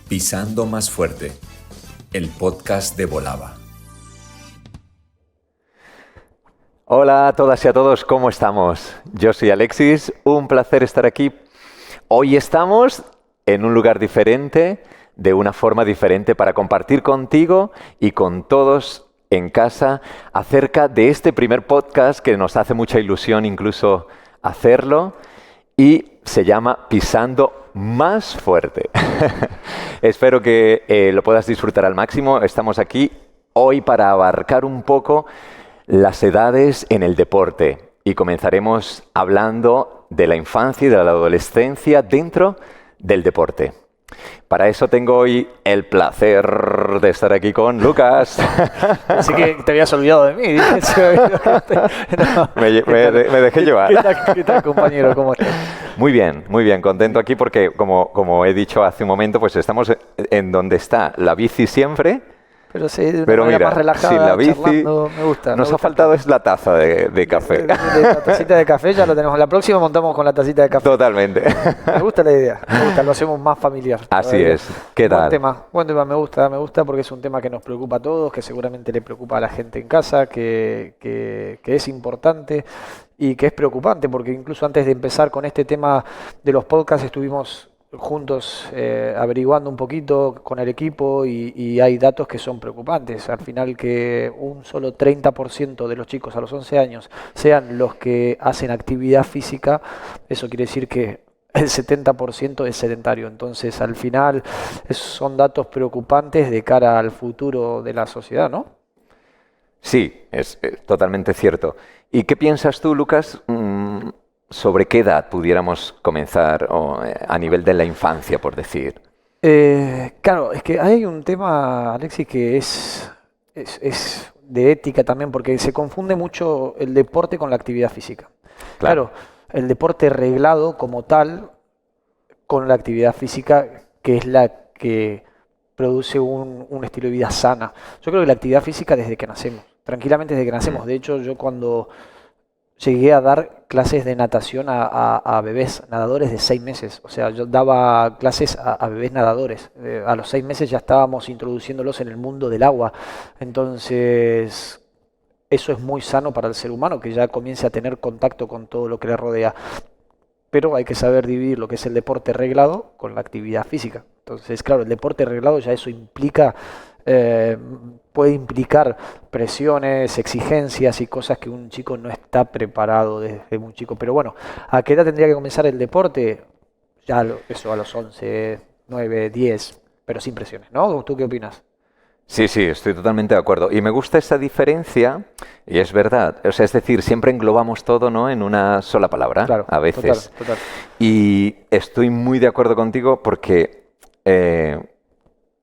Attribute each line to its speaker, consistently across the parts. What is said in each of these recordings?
Speaker 1: Pisando más fuerte, el podcast de Volava.
Speaker 2: Hola a todas y a todos, ¿cómo estamos? Yo soy Alexis, un placer estar aquí. Hoy estamos en un lugar diferente, de una forma diferente, para compartir contigo y con todos en casa acerca de este primer podcast que nos hace mucha ilusión incluso hacerlo y se llama Pisando más fuerte. Espero que lo puedas disfrutar al máximo. Estamos aquí hoy para abarcar un poco las edades en el deporte y comenzaremos hablando de la infancia y de la adolescencia dentro del deporte. Para eso tengo hoy el placer de estar aquí con Lucas.
Speaker 3: Así que te habías olvidado de mí.
Speaker 2: No, me dejé llevar.
Speaker 3: ¿Qué tal, compañero? ¿Cómo estás?
Speaker 2: Muy bien, contento aquí porque como he dicho hace un momento, pues estamos en donde está la bici siempre.
Speaker 3: Pero sí, de una
Speaker 2: Pero
Speaker 3: manera
Speaker 2: mira,
Speaker 3: más relajada,
Speaker 2: sin la bici,
Speaker 3: charlando, me gusta.
Speaker 2: nos ha faltado es la taza de café.
Speaker 3: La tacita de café ya lo tenemos. La próxima montamos con la tacita de café.
Speaker 2: Totalmente.
Speaker 3: Me gusta la idea, lo hacemos más familiar.
Speaker 2: Así es. ¿Qué tal?
Speaker 3: Buen tema, me gusta porque es un tema que nos preocupa a todos, que seguramente le preocupa a la gente en casa, que es importante y que es preocupante, porque incluso antes de empezar con este tema de los podcasts estuvimos juntos averiguando un poquito con el equipo y hay datos que son preocupantes. Al final, que un solo 30% de los chicos a los 11 años sean los que hacen actividad física, eso quiere decir que el 70% es sedentario. Entonces, al final, son datos preocupantes de cara al futuro de la sociedad, ¿no?
Speaker 2: Sí, es totalmente cierto. ¿Y qué piensas tú, Lucas, sobre qué edad pudiéramos comenzar a nivel de la infancia, por decir?
Speaker 3: Claro, es que hay un tema, Alexis, que es de ética también, porque se confunde mucho el deporte con la actividad física. Claro, el deporte reglado como tal con la actividad física, que es la que produce un estilo de vida sana. Yo creo que la actividad física desde que nacemos, tranquilamente desde que nacemos. De hecho, yo cuando llegué a dar clases de natación a bebés nadadores de 6 meses. O sea, yo daba clases a bebés nadadores. A los 6 meses ya estábamos introduciéndolos en el mundo del agua. Entonces, eso es muy sano para el ser humano, que ya comience a tener contacto con todo lo que le rodea. Pero hay que saber dividir lo que es el deporte reglado con la actividad física. Entonces, claro, el deporte reglado ya eso implica... puede implicar presiones, exigencias y cosas que un chico no está preparado desde muy chico. Pero bueno, ¿a qué edad tendría que comenzar el deporte? Ya eso a los 11, 9, 10, pero sin presiones, ¿no? ¿Tú qué opinas?
Speaker 2: Sí, estoy totalmente de acuerdo. Y me gusta esa diferencia, y es verdad. O sea, es decir, siempre englobamos todo, ¿no?, en una sola palabra,
Speaker 3: claro,
Speaker 2: a veces.
Speaker 3: Total.
Speaker 2: Y estoy muy de acuerdo contigo porque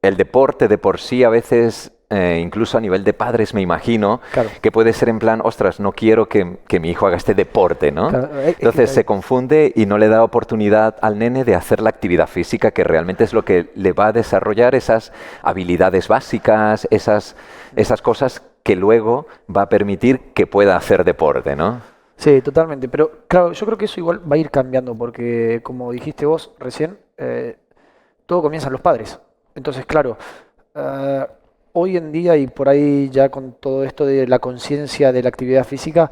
Speaker 2: el deporte de por sí a veces, incluso a nivel de padres, me imagino,
Speaker 3: claro,
Speaker 2: que puede ser en plan, ostras, no quiero que mi hijo haga este deporte, ¿no?
Speaker 3: Claro,
Speaker 2: Entonces se confunde y no le da oportunidad al nene de hacer la actividad física, que realmente es lo que le va a desarrollar esas habilidades básicas, esas cosas que luego va a permitir que pueda hacer deporte, ¿no?
Speaker 3: Sí, totalmente. Pero claro, yo creo que eso igual va a ir cambiando porque, como dijiste vos recién, todo comienza en los padres. Entonces, claro, hoy en día y por ahí ya con todo esto de la conciencia de la actividad física,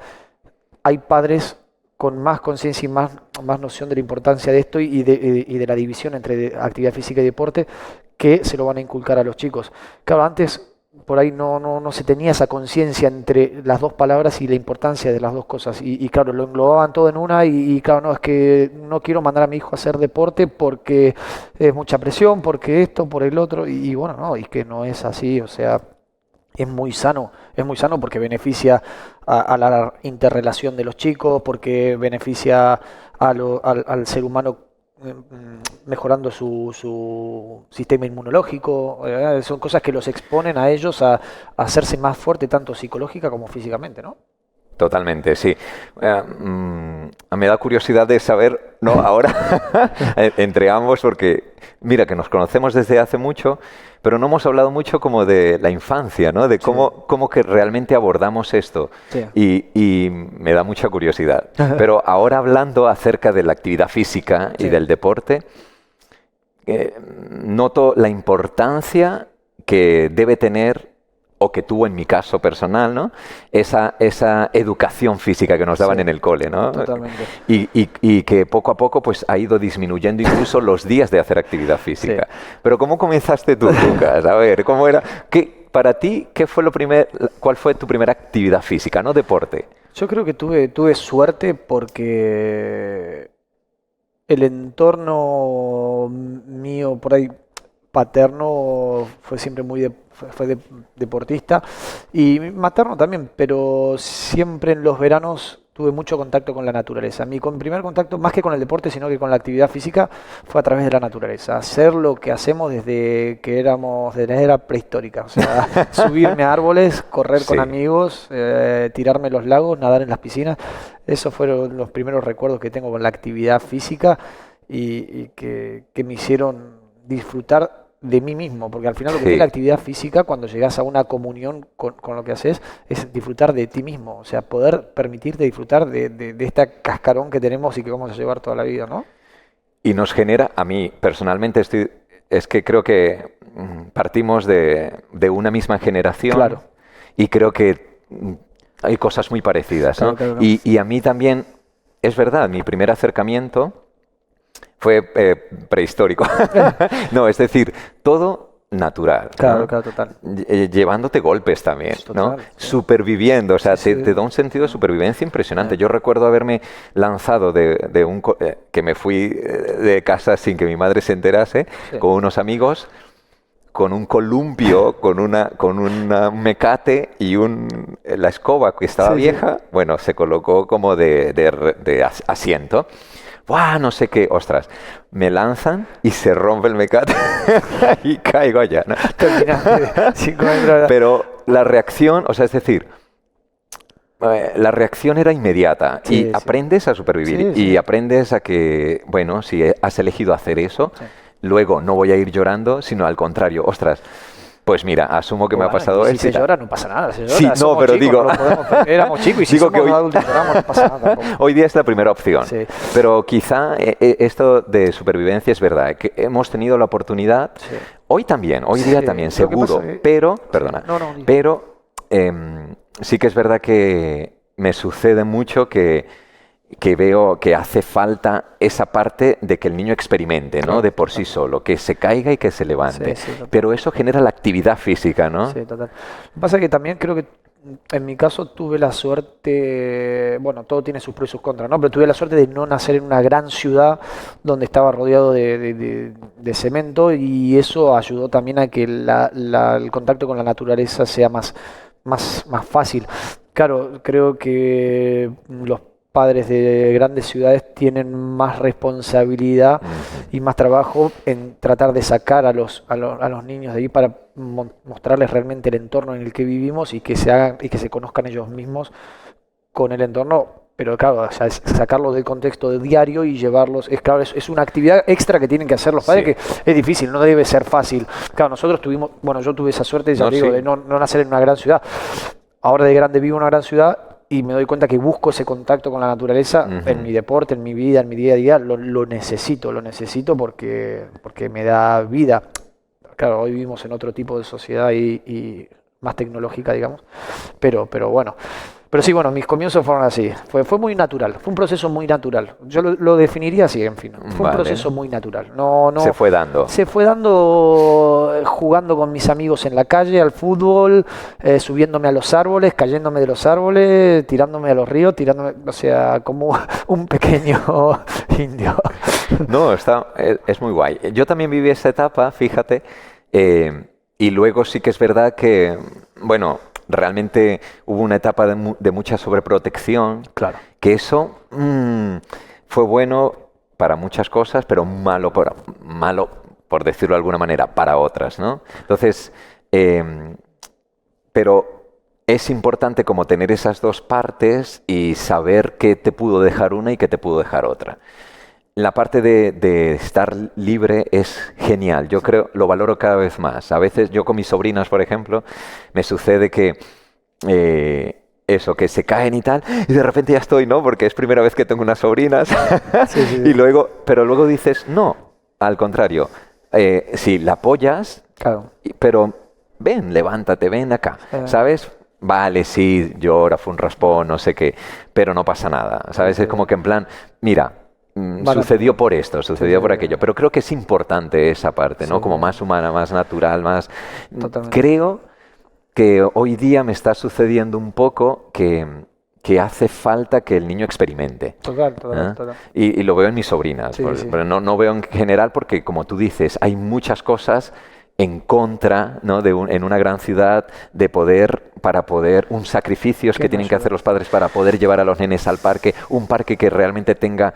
Speaker 3: hay padres con más conciencia y más noción de la importancia de esto y de la división entre actividad física y deporte que se lo van a inculcar a los chicos. Claro, antes por ahí no se tenía esa conciencia entre las dos palabras y la importancia de las dos cosas. Y claro, lo englobaban todo en una y claro, no, es que no quiero mandar a mi hijo a hacer deporte porque es mucha presión, porque esto, por el otro. Y bueno, no, y que no es así, o sea, es muy sano porque beneficia a la interrelación de los chicos, porque beneficia al ser humano mejorando su sistema inmunológico. Son cosas que los exponen a ellos a hacerse más fuerte tanto psicológica como físicamente, ¿no?
Speaker 2: Totalmente, sí. Me da curiosidad de saber, ¿no?, ahora, entre ambos, porque mira que nos conocemos desde hace mucho, pero no hemos hablado mucho como de la infancia, ¿no?, de cómo que realmente abordamos esto.
Speaker 3: Sí.
Speaker 2: Y me da mucha curiosidad. Pero ahora hablando acerca de la actividad física y del deporte, noto la importancia que debe tener, o que tuvo en mi caso personal, ¿no? Esa educación física que nos daban en el cole, ¿no?
Speaker 3: Totalmente.
Speaker 2: Y que poco a poco pues, ha ido disminuyendo incluso los días de hacer actividad física. Sí. Pero ¿cómo comenzaste tú, Lucas? A ver, ¿cómo era? Para ti, ¿cuál fue tu primera actividad física, no deporte?
Speaker 3: Yo creo que tuve suerte porque el entorno mío por ahí paterno fue siempre fue deportista, y materno también, pero siempre en los veranos tuve mucho contacto con la naturaleza. Mi primer contacto, más que con el deporte, sino que con la actividad física, fue a través de la naturaleza. Hacer lo que hacemos desde que éramos de la era prehistórica. O sea, subirme a árboles, correr con amigos, tirarme a los lagos, nadar en las piscinas. Esos fueron los primeros recuerdos que tengo con la actividad física y que me hicieron disfrutar de mí mismo, porque al final lo que es la actividad física, cuando llegas a una comunión con lo que haces, es disfrutar de ti mismo, o sea, poder permitirte disfrutar de este cascarón que tenemos y que vamos a llevar toda la vida, ¿no?
Speaker 2: Y nos genera, a mí personalmente, es que creo que partimos de una misma generación,
Speaker 3: claro,
Speaker 2: y creo que hay cosas muy parecidas, ¿no?
Speaker 3: Claro.
Speaker 2: Y a mí también, es verdad, mi primer acercamiento fue prehistórico. No, es decir, todo natural.
Speaker 3: Claro,
Speaker 2: ¿no?
Speaker 3: claro, total.
Speaker 2: Llevándote golpes también,
Speaker 3: total,
Speaker 2: ¿no?
Speaker 3: Sí.
Speaker 2: Superviviendo, o sea, te da un sentido de supervivencia impresionante. Yo recuerdo haberme lanzado que me fui de casa sin que mi madre se enterase, con unos amigos, con un columpio, con un mecate y la escoba que estaba vieja, bueno, se colocó como de asiento. ¡Buah! No sé qué, ostras, me lanzan y se rompe el mecate y caigo allá, ¿no? Pero la reacción, o sea, es decir, la reacción era inmediata y aprendes a supervivir y aprendes a que, bueno, si has elegido hacer eso, luego no voy a ir llorando, sino al contrario, ostras. Pues mira, asumo que me ha pasado
Speaker 3: esto.
Speaker 2: Si
Speaker 3: se llora, no pasa nada. Se llora,
Speaker 2: sí, no, pero
Speaker 3: chicos,
Speaker 2: digo...
Speaker 3: éramos chicos y si somos adultos lloramos, no pasa nada.
Speaker 2: Hoy día es la primera opción.
Speaker 3: Sí.
Speaker 2: Pero quizá esto de supervivencia es verdad, que hemos tenido la oportunidad, hoy día también, seguro, pero, perdona, pero sí que es verdad que me sucede mucho que veo que hace falta esa parte de que el niño experimente, ¿no? De por sí solo, que se caiga y que se levante. Pero eso genera la actividad física, ¿no?
Speaker 3: Sí, total. Lo que pasa es que también creo que en mi caso tuve la suerte, bueno, todo tiene sus pros y sus contras, ¿no? Pero tuve la suerte de no nacer en una gran ciudad donde estaba rodeado de cemento, y eso ayudó también a que el contacto con la naturaleza sea más fácil. Claro, creo que los padres de grandes ciudades tienen más responsabilidad y más trabajo en tratar de sacar a los niños de ahí para mostrarles realmente el entorno en el que vivimos y que se conozcan ellos mismos con el entorno. Pero claro, o sea, es sacarlos del contexto de diario y llevarlos. Es una actividad extra que tienen que hacer los padres, que es difícil, no debe ser fácil. Claro, nosotros yo tuve esa suerte, ya digo, de no nacer en una gran ciudad. Ahora de grande vivo en una gran ciudad y me doy cuenta que busco ese contacto con la naturaleza en mi deporte, en mi vida, en mi día a día. Lo necesito porque me da vida. Claro, hoy vivimos en otro tipo de sociedad y más tecnológica, digamos, pero bueno. Pero sí, bueno, mis comienzos fueron así. Fue muy natural, fue un proceso muy natural. Yo lo definiría así, en fin. Fue un proceso muy natural. No,
Speaker 2: se fue dando.
Speaker 3: Se fue dando jugando con mis amigos en la calle, al fútbol, subiéndome a los árboles, cayéndome de los árboles, tirándome a los ríos, o sea, como un pequeño indio.
Speaker 2: No, es muy guay. Yo también viví esa etapa, fíjate, y luego sí que es verdad que, bueno, realmente hubo una etapa de mucha sobreprotección,
Speaker 3: claro,
Speaker 2: que eso fue bueno para muchas cosas, pero malo, por decirlo de alguna manera, para otras, ¿no? Entonces, pero es importante como tener esas dos partes y saber qué te pudo dejar una y qué te pudo dejar otra. La parte de estar libre es genial. Yo creo, lo valoro cada vez más. A veces yo con mis sobrinas, por ejemplo, me sucede que que se caen y tal, y de repente ya estoy, ¿no? Porque es primera vez que tengo unas sobrinas. Sí. Pero luego dices, no, al contrario, sí, la apoyas,
Speaker 3: Claro.
Speaker 2: pero ven, levántate, ven acá, ¿sabes? Vale, sí, llora, fue un raspón, no sé qué, pero no pasa nada, ¿sabes? Es como que en plan, mira, sucedió por esto, sucedió por aquello, pero creo que es importante esa parte, ¿no?
Speaker 3: Sí.
Speaker 2: Como más humana, más natural, más...
Speaker 3: Totalmente.
Speaker 2: Creo que hoy día me está sucediendo un poco que hace falta que el niño experimente.
Speaker 3: Total.
Speaker 2: Y lo veo en mis sobrinas,
Speaker 3: Sí, sí.
Speaker 2: pero no veo en general porque, como tú dices, hay muchas cosas en contra, ¿no? En una gran ciudad para poder, sacrificios que
Speaker 3: no
Speaker 2: tienen que
Speaker 3: ayuda.
Speaker 2: hacer los padres para poder llevar a los nenes al parque, un parque que realmente tenga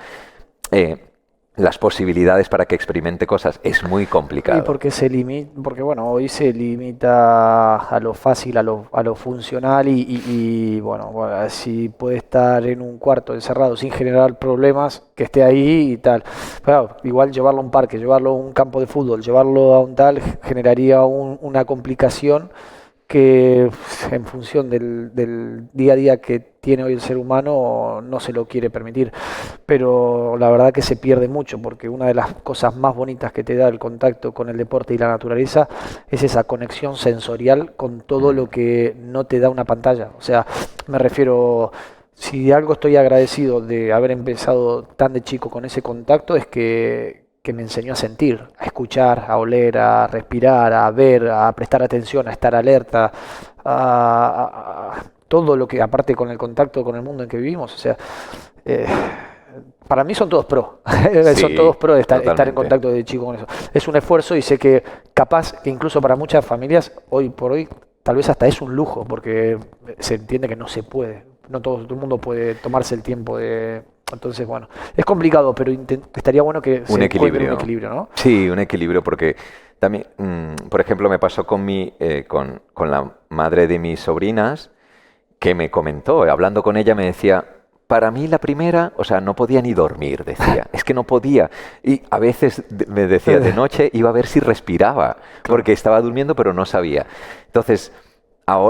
Speaker 2: las posibilidades para que experimente cosas. Es muy complicado.
Speaker 3: Y porque bueno, hoy se limita a lo fácil, a lo funcional y bueno, si puede estar en un cuarto encerrado sin generar problemas, que esté ahí y tal. Claro, igual llevarlo a un parque, llevarlo a un campo de fútbol, llevarlo a un tal, generaría una complicación que en función del día a día que tiene hoy el ser humano no se lo quiere permitir. Pero la verdad que se pierde mucho, porque una de las cosas más bonitas que te da el contacto con el deporte y la naturaleza es esa conexión sensorial con todo lo que no te da una pantalla. O sea, me refiero, si de algo estoy agradecido de haber empezado tan de chico con ese contacto, es que me enseñó a sentir, a escuchar, a oler, a respirar, a ver, a prestar atención, a estar alerta, a todo lo que, aparte con el contacto con el mundo en que vivimos, o sea, para mí son todos pro, son todos pro de estar en contacto de chico con eso. Es un esfuerzo y sé que capaz, que incluso para muchas familias, hoy por hoy, tal vez hasta es un lujo, porque se entiende que no se puede, no todo el mundo puede tomarse el tiempo de... Entonces, bueno, es complicado, pero estaría bueno que se encuentre un equilibrio, ¿no?
Speaker 2: Sí, un equilibrio, porque también, por ejemplo, me pasó con la madre de mis sobrinas, que me comentó, hablando con ella, me decía, para mí la primera, o sea, no podía ni dormir, decía, es que no podía. Y a veces me decía, de noche iba a ver si respiraba, porque estaba durmiendo, pero no sabía. Entonces...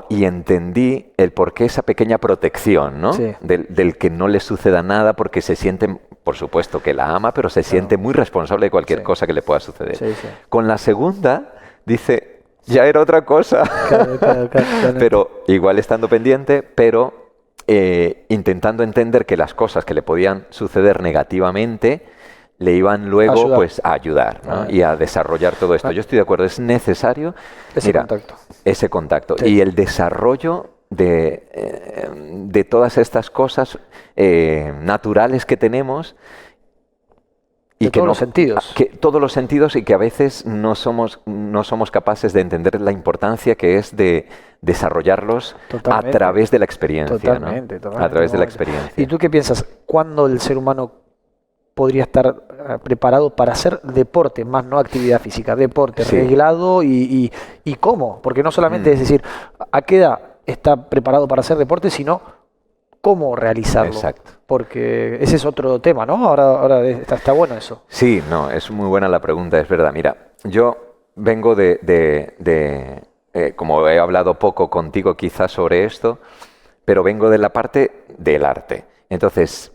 Speaker 2: Y entendí el por qué esa pequeña protección, ¿no?
Speaker 3: Sí.
Speaker 2: Del que no le suceda nada, porque se siente, por supuesto que la ama, pero se siente muy responsable de cualquier cosa que le pueda suceder.
Speaker 3: Sí.
Speaker 2: Con la segunda, dice, ya era otra cosa. Claro. Pero igual estando pendiente, pero intentando entender que las cosas que le podían suceder negativamente le iban luego a ayudar, ¿no? Y a desarrollar todo esto. Yo estoy de acuerdo, es necesario ese contacto. Sí. Y el desarrollo de todas estas cosas naturales que tenemos.
Speaker 3: Y todos los sentidos.
Speaker 2: Todos los sentidos, y que a veces no somos capaces de entender la importancia que es de desarrollarlos a través de la experiencia. Totalmente. A través de la experiencia.
Speaker 3: ¿Y tú qué piensas? ¿Cuándo el ser humano podría estar preparado para hacer deporte, más no actividad física, deporte reglado y cómo? Porque no solamente es decir, ¿a qué edad está preparado para hacer deporte?, sino cómo realizarlo.
Speaker 2: Exacto.
Speaker 3: Porque ese es otro tema, ¿no? Ahora está bueno eso.
Speaker 2: Sí, no, es muy buena la pregunta, es verdad. Mira, yo vengo como he hablado poco contigo quizás sobre esto, pero vengo de la parte del arte. Entonces,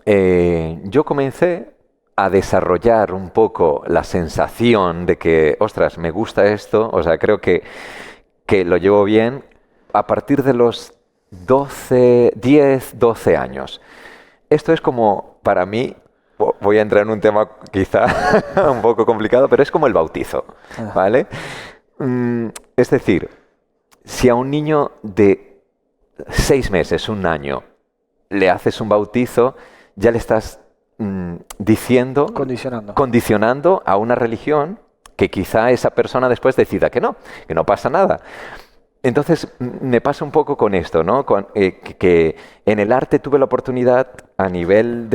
Speaker 2: yo comencé a desarrollar un poco la sensación de que, ostras, me gusta esto, o sea, creo que lo llevo bien a partir de los 10, 12 años. Esto es como, para mí, voy a entrar en un tema quizá un poco complicado, pero es como el bautizo, ¿vale? Es decir, si a un niño de 6 meses, un año, le haces un bautizo, ya le estás condicionando a una religión que quizá esa persona después decida que no pasa nada. Entonces me pasa un poco con esto, ¿no? Que en el arte tuve la oportunidad a nivel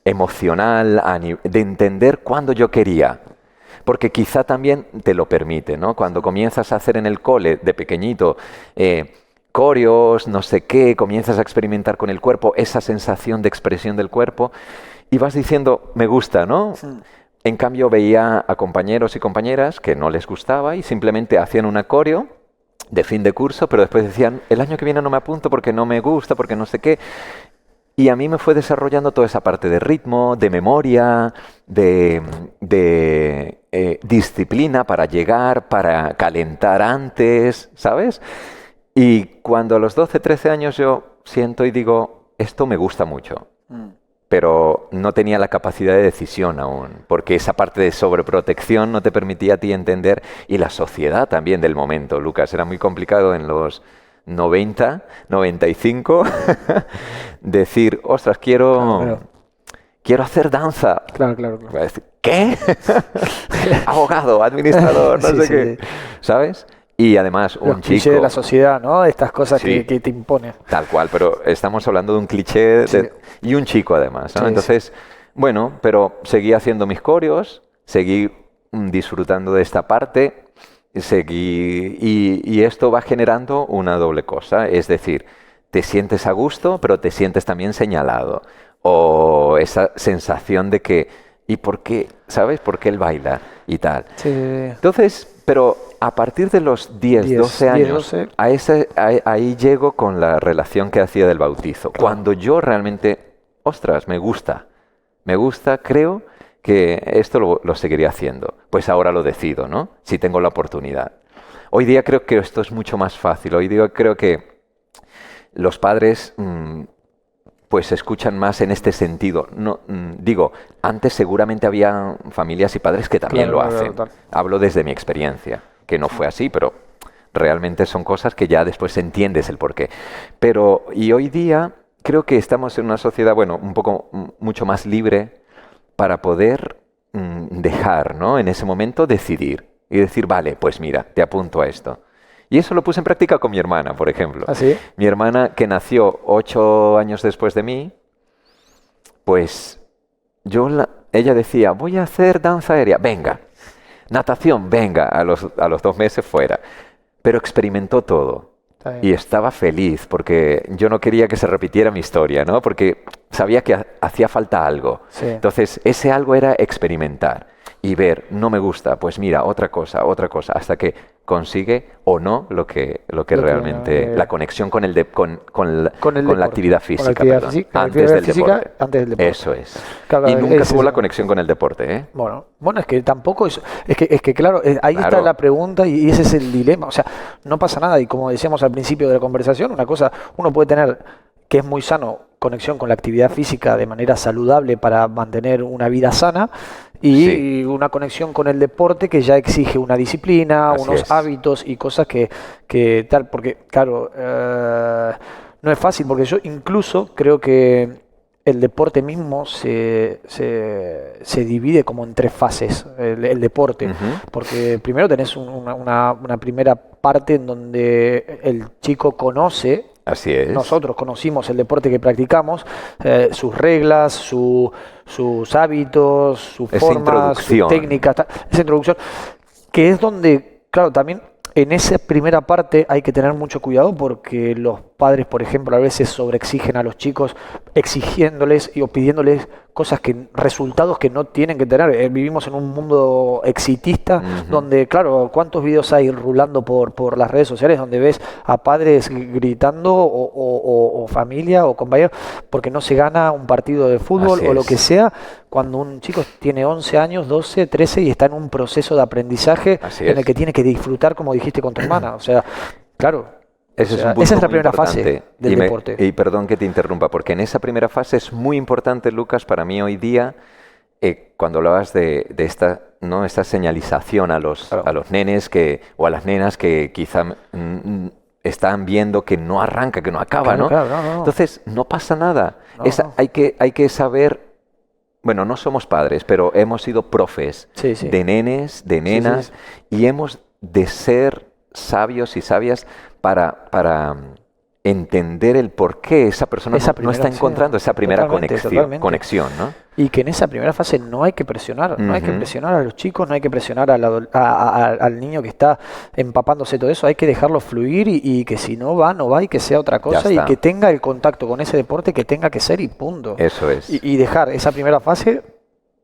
Speaker 2: emocional, de entender cuándo yo quería. Porque quizá también te lo permite, ¿no? Cuando comienzas a hacer en el cole de pequeñito coreos, no sé qué, comienzas a experimentar con el cuerpo, esa sensación de expresión del cuerpo, y vas diciendo, me gusta, ¿no? Sí. En cambio veía a compañeros y compañeras que no les gustaba y simplemente hacían una coreo de fin de curso, pero después decían, el año que viene no me apunto porque no me gusta, porque no sé qué. Y a mí me fue desarrollando toda esa parte de ritmo, de memoria, de disciplina para llegar, para calentar antes, ¿sabes? Y cuando a los 12, 13 años yo siento y digo, esto me gusta mucho. Pero no tenía la capacidad de decisión aún, porque esa parte de sobreprotección no te permitía a ti entender, y la sociedad también del momento, Lucas, era muy complicado en los 90, 95, decir, ostras, quiero hacer danza.
Speaker 3: Claro.
Speaker 2: Voy a decir, ¿qué? Abogado, administrador, no sé qué. ¿Sabes? Y además un
Speaker 3: Los clichés
Speaker 2: chico...
Speaker 3: de la sociedad, ¿no? Estas cosas
Speaker 2: Sí.
Speaker 3: que te imponen.
Speaker 2: Tal cual, pero estamos hablando de un cliché
Speaker 3: Sí.
Speaker 2: y un chico además, ¿no?
Speaker 3: Sí,
Speaker 2: Entonces, bueno, pero seguí haciendo mis coreos, seguí disfrutando de esta parte, y esto va generando una doble cosa, es decir, te sientes a gusto, pero te sientes también señalado, o esa sensación de que, ¿y por qué? ¿Sabes? ¿Por qué él baila? Y tal.
Speaker 3: Sí.
Speaker 2: Entonces, pero a partir de los 10, 12 años,
Speaker 3: 12.
Speaker 2: ahí llego con la relación que hacía del bautizo.
Speaker 3: Claro.
Speaker 2: Cuando yo realmente, ostras, me gusta, creo que esto lo seguiría haciendo. Pues ahora lo decido, ¿no? Si tengo la oportunidad. Hoy día creo que esto es mucho más fácil. Hoy día creo que los padres pues escuchan más en este sentido. No, digo, antes seguramente había familias y padres que también lo hacen.
Speaker 3: Claro.
Speaker 2: Hablo desde mi experiencia, que no fue así, pero realmente son cosas que ya después entiendes el porqué. Pero, y hoy día creo que estamos en una sociedad, bueno, un poco mucho más libre para poder dejar, ¿no? En ese momento decidir y decir, vale, pues mira, te apunto a esto. Y eso lo puse en práctica con mi hermana, por ejemplo.
Speaker 3: ¿Ah, sí?
Speaker 2: Mi hermana, que nació 8 años después de mí, pues ella decía, voy a hacer danza aérea, venga. Natación, venga, a los 2 meses fuera. Pero experimentó todo.
Speaker 3: Está bien.
Speaker 2: Y estaba feliz porque yo no quería que se repitiera mi historia, ¿no? Porque sabía que hacía falta algo.
Speaker 3: Sí.
Speaker 2: Entonces, ese algo era experimentar y ver, no me gusta, pues mira, otra cosa, hasta que consigue o no lo que realmente... la conexión con la actividad física, perdón, antes del deporte.
Speaker 3: Antes del deporte.
Speaker 2: Eso es.
Speaker 3: Claro,
Speaker 2: Y nunca
Speaker 3: es
Speaker 2: tuvo
Speaker 3: eso.
Speaker 2: la conexión con el deporte, ¿eh?
Speaker 3: Bueno, es que tampoco es que claro, ahí
Speaker 2: Claro.
Speaker 3: está la pregunta y ese es el dilema. O sea, no pasa nada y como decíamos al principio de la conversación, una cosa, uno puede tener, que es muy sano, conexión con la actividad física de manera saludable para mantener una vida sana y
Speaker 2: Sí.
Speaker 3: una conexión con el deporte que ya exige una disciplina,
Speaker 2: Así
Speaker 3: unos
Speaker 2: es.
Speaker 3: hábitos y cosas que tal, porque claro, no es fácil, porque yo incluso creo que el deporte mismo se divide como en 3 fases, el deporte.
Speaker 2: Ujú.
Speaker 3: Porque primero tenés una primera parte en donde el chico conoce,
Speaker 2: Así es.
Speaker 3: nosotros conocimos el deporte que practicamos, sus reglas, sus hábitos, sus
Speaker 2: Esa
Speaker 3: formas,
Speaker 2: introducción.
Speaker 3: sus técnicas, esa introducción, que es donde, claro, también en esa primera parte hay que tener mucho cuidado porque los padres, por ejemplo, a veces sobreexigen a los chicos exigiéndoles o pidiéndoles cosas resultados que no tienen que tener. Vivimos en un mundo exitista donde, claro, ¿cuántos videos hay rulando por las redes sociales donde ves a padres gritando o familia o compañeros porque no se gana un partido de fútbol
Speaker 2: Así
Speaker 3: o lo
Speaker 2: es.
Speaker 3: que sea, cuando un chico tiene 11 años, 12, 13 y está en un proceso de aprendizaje
Speaker 2: Así
Speaker 3: en
Speaker 2: es.
Speaker 3: el que tiene que disfrutar, como dijiste con tu hermana? O sea, claro.
Speaker 2: Ese
Speaker 3: O
Speaker 2: es
Speaker 3: sea,
Speaker 2: un punto
Speaker 3: esa es la
Speaker 2: muy
Speaker 3: primera
Speaker 2: importante.
Speaker 3: fase del deporte.
Speaker 2: Y perdón que te interrumpa, porque en esa primera fase es muy importante, Lucas, para mí hoy día, cuando hablabas de esta, ¿no? esta señalización a los nenes o a las nenas que quizá están viendo que no arranca, que no acaba,
Speaker 3: Claro,
Speaker 2: ¿no?
Speaker 3: claro, no.
Speaker 2: Entonces, no pasa nada.
Speaker 3: No, no.
Speaker 2: Hay que saber... Bueno, no somos padres, pero hemos sido profes
Speaker 3: Sí, sí.
Speaker 2: de nenes, de nenas, y hemos de ser sabios y sabias para entender el por qué esa persona
Speaker 3: Esa
Speaker 2: no está
Speaker 3: primera, sí,
Speaker 2: encontrando esa primera
Speaker 3: totalmente.
Speaker 2: conexión, ¿no?
Speaker 3: Y que en esa primera fase no hay que presionar, no hay que
Speaker 2: Ujú.
Speaker 3: presionar a los chicos, no hay que presionar al niño que está empapándose todo eso, hay que dejarlo fluir y que si no va, no va y que sea otra cosa y
Speaker 2: está.
Speaker 3: que tenga el contacto con ese deporte que tenga que ser y punto.
Speaker 2: Eso es.
Speaker 3: Y dejar esa primera fase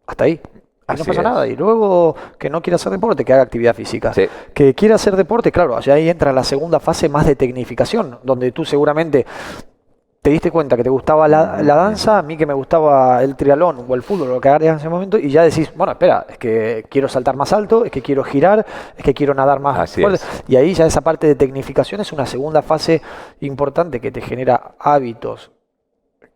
Speaker 3: hasta ahí. Y no
Speaker 2: Así
Speaker 3: pasa
Speaker 2: es.
Speaker 3: nada. Y luego que no quiera hacer deporte, que haga actividad física.
Speaker 2: Sí.
Speaker 3: Que quiera hacer deporte, claro, allá ahí entra la segunda fase más de tecnificación, donde tú seguramente te diste cuenta que te gustaba la danza, a mí que me gustaba el triatlón o el fútbol, lo que hagas en ese momento, y ya decís, bueno, espera, es que quiero saltar más alto, es que quiero girar, es que quiero nadar más
Speaker 2: Así
Speaker 3: fuerte.
Speaker 2: es.
Speaker 3: Y ahí ya esa parte de tecnificación es una segunda fase importante que te genera hábitos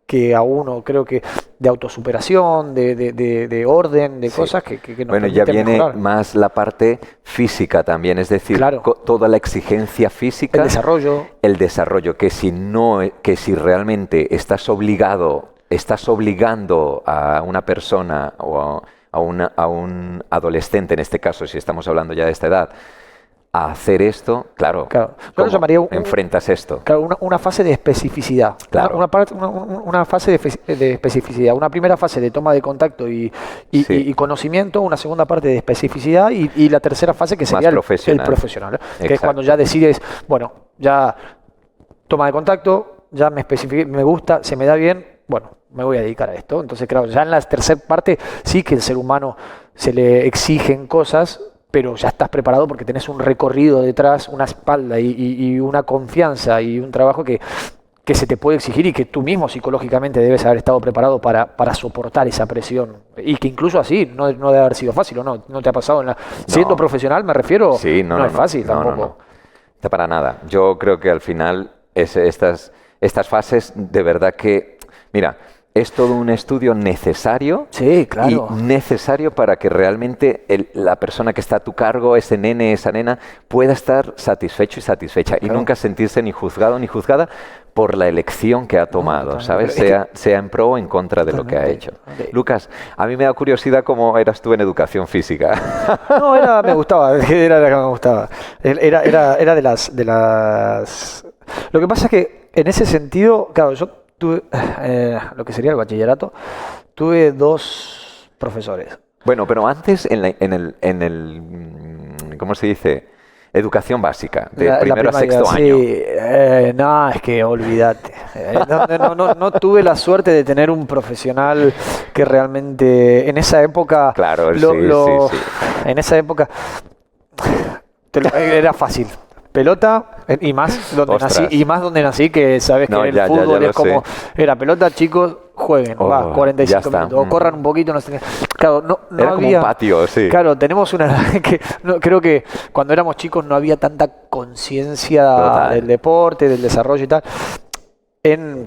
Speaker 3: que a uno creo que de autosuperación, de orden, de cosas que nos
Speaker 2: Bueno, ya
Speaker 3: permiten
Speaker 2: viene
Speaker 3: mejorar.
Speaker 2: más la parte física también, es decir,
Speaker 3: Claro.
Speaker 2: toda la exigencia física,
Speaker 3: El desarrollo.
Speaker 2: que si realmente estás obligando a una persona o a un adolescente, en este caso, si estamos hablando ya de esta edad, a hacer esto, claro,
Speaker 3: Claro. Yo lo
Speaker 2: ¿cómo
Speaker 3: llamaría
Speaker 2: enfrentas esto?
Speaker 3: Claro, una fase de especificidad.
Speaker 2: Claro.
Speaker 3: Una fase de especificidad. Una primera fase de toma de contacto y conocimiento, una segunda parte de especificidad y la tercera fase que
Speaker 2: Más
Speaker 3: sería el
Speaker 2: profesional.
Speaker 3: profesional. Que es
Speaker 2: Exacto.
Speaker 3: cuando ya decides, bueno, ya toma de contacto, ya me especifique, me gusta, se me da bien, bueno, me voy a dedicar a esto. Entonces, claro, ya en la tercera parte sí que el ser humano se le exigen cosas, pero ya estás preparado porque tenés un recorrido detrás, una espalda y una confianza y un trabajo que se te puede exigir y que tú mismo psicológicamente debes haber estado preparado para soportar esa presión. Y que incluso así no debe haber sido fácil, ¿o no? ¿No te ha pasado? Siendo profesional, me refiero,
Speaker 2: Sí,
Speaker 3: no es fácil tampoco.
Speaker 2: No. Está para nada. Yo creo que al final estas fases de verdad que, mira, es todo un estudio necesario.
Speaker 3: Sí, claro.
Speaker 2: Y necesario para que realmente la persona que está a tu cargo, ese nene, esa nena, pueda estar satisfecho y satisfecha y nunca sentirse ni juzgado ni juzgada por la elección que ha tomado,
Speaker 3: totalmente.
Speaker 2: ¿sabes? Sea en pro o en contra de lo que ha hecho.
Speaker 3: Totalmente.
Speaker 2: Lucas, a mí me da curiosidad cómo eras tú en educación física.
Speaker 3: No, me gustaba, era la que me gustaba. Era de las... Lo que pasa es que en ese sentido, claro, yo tuve, lo que sería el bachillerato, tuve 2 profesores.
Speaker 2: Bueno, pero antes en el ¿cómo se dice? Educación básica, de
Speaker 3: La
Speaker 2: primero a
Speaker 3: primaria,
Speaker 2: sexto año.
Speaker 3: sí, no, es que olvídate. No tuve la suerte de tener un profesional que realmente en esa época...
Speaker 2: Claro, sí.
Speaker 3: En esa época era fácil. Pelota y más donde
Speaker 2: Ostras.
Speaker 3: nací, que sabes
Speaker 2: No,
Speaker 3: que el
Speaker 2: ya
Speaker 3: fútbol
Speaker 2: lo
Speaker 3: es como era pelota, chicos, jueguen, va, 45
Speaker 2: ya está.
Speaker 3: minutos, o corran un poquito, no sé. Claro, no
Speaker 2: Era como
Speaker 3: había,
Speaker 2: un patio, sí.
Speaker 3: Claro, tenemos una edad que creo que cuando éramos chicos no había tanta conciencia
Speaker 2: Total.
Speaker 3: del deporte, del desarrollo y tal.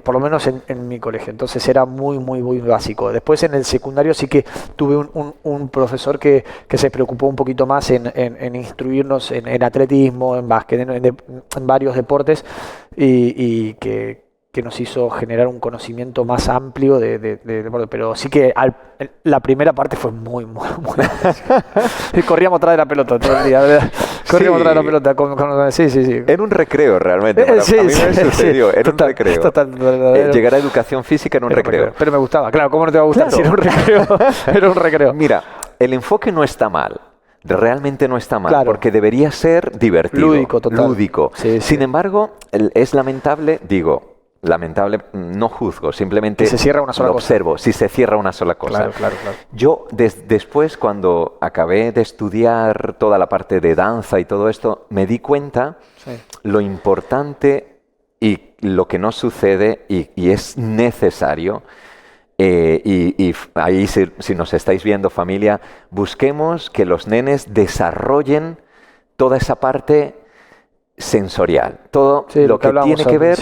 Speaker 3: Por lo menos en mi colegio, entonces era muy básico. Después en el secundario sí que tuve un profesor que se preocupó un poquito más en instruirnos en atletismo, en básquet, en varios deportes y que nos hizo generar un conocimiento más amplio de deporte. Pero sí que la primera parte fue muy y corríamos atrás de la pelota todo el día, ¿verdad? Corríamos atrás de la pelota. Sí.
Speaker 2: En un recreo realmente. A mí me sucedió, en un recreo. Llegar a educación física en un recreo.
Speaker 3: Pero me gustaba, claro, ¿cómo no te va a gustar si era un recreo? Era un recreo.
Speaker 2: Mira, el enfoque no está mal. Realmente no está mal,
Speaker 3: Claro.
Speaker 2: porque debería ser divertido.
Speaker 3: Lúdico, total.
Speaker 2: Lúdico.
Speaker 3: Sí.
Speaker 2: Sin embargo, es lamentable, no juzgo, simplemente
Speaker 3: Que se cierra una sola
Speaker 2: lo
Speaker 3: cosa.
Speaker 2: observo, si se cierra una sola cosa.
Speaker 3: Claro.
Speaker 2: Yo después, cuando acabé de estudiar toda la parte de danza y todo esto, me di cuenta lo importante y lo que no sucede y es necesario. Y ahí, si nos estáis viendo, familia, busquemos que los nenes desarrollen toda esa parte sensorial, todo lo que tiene que ver,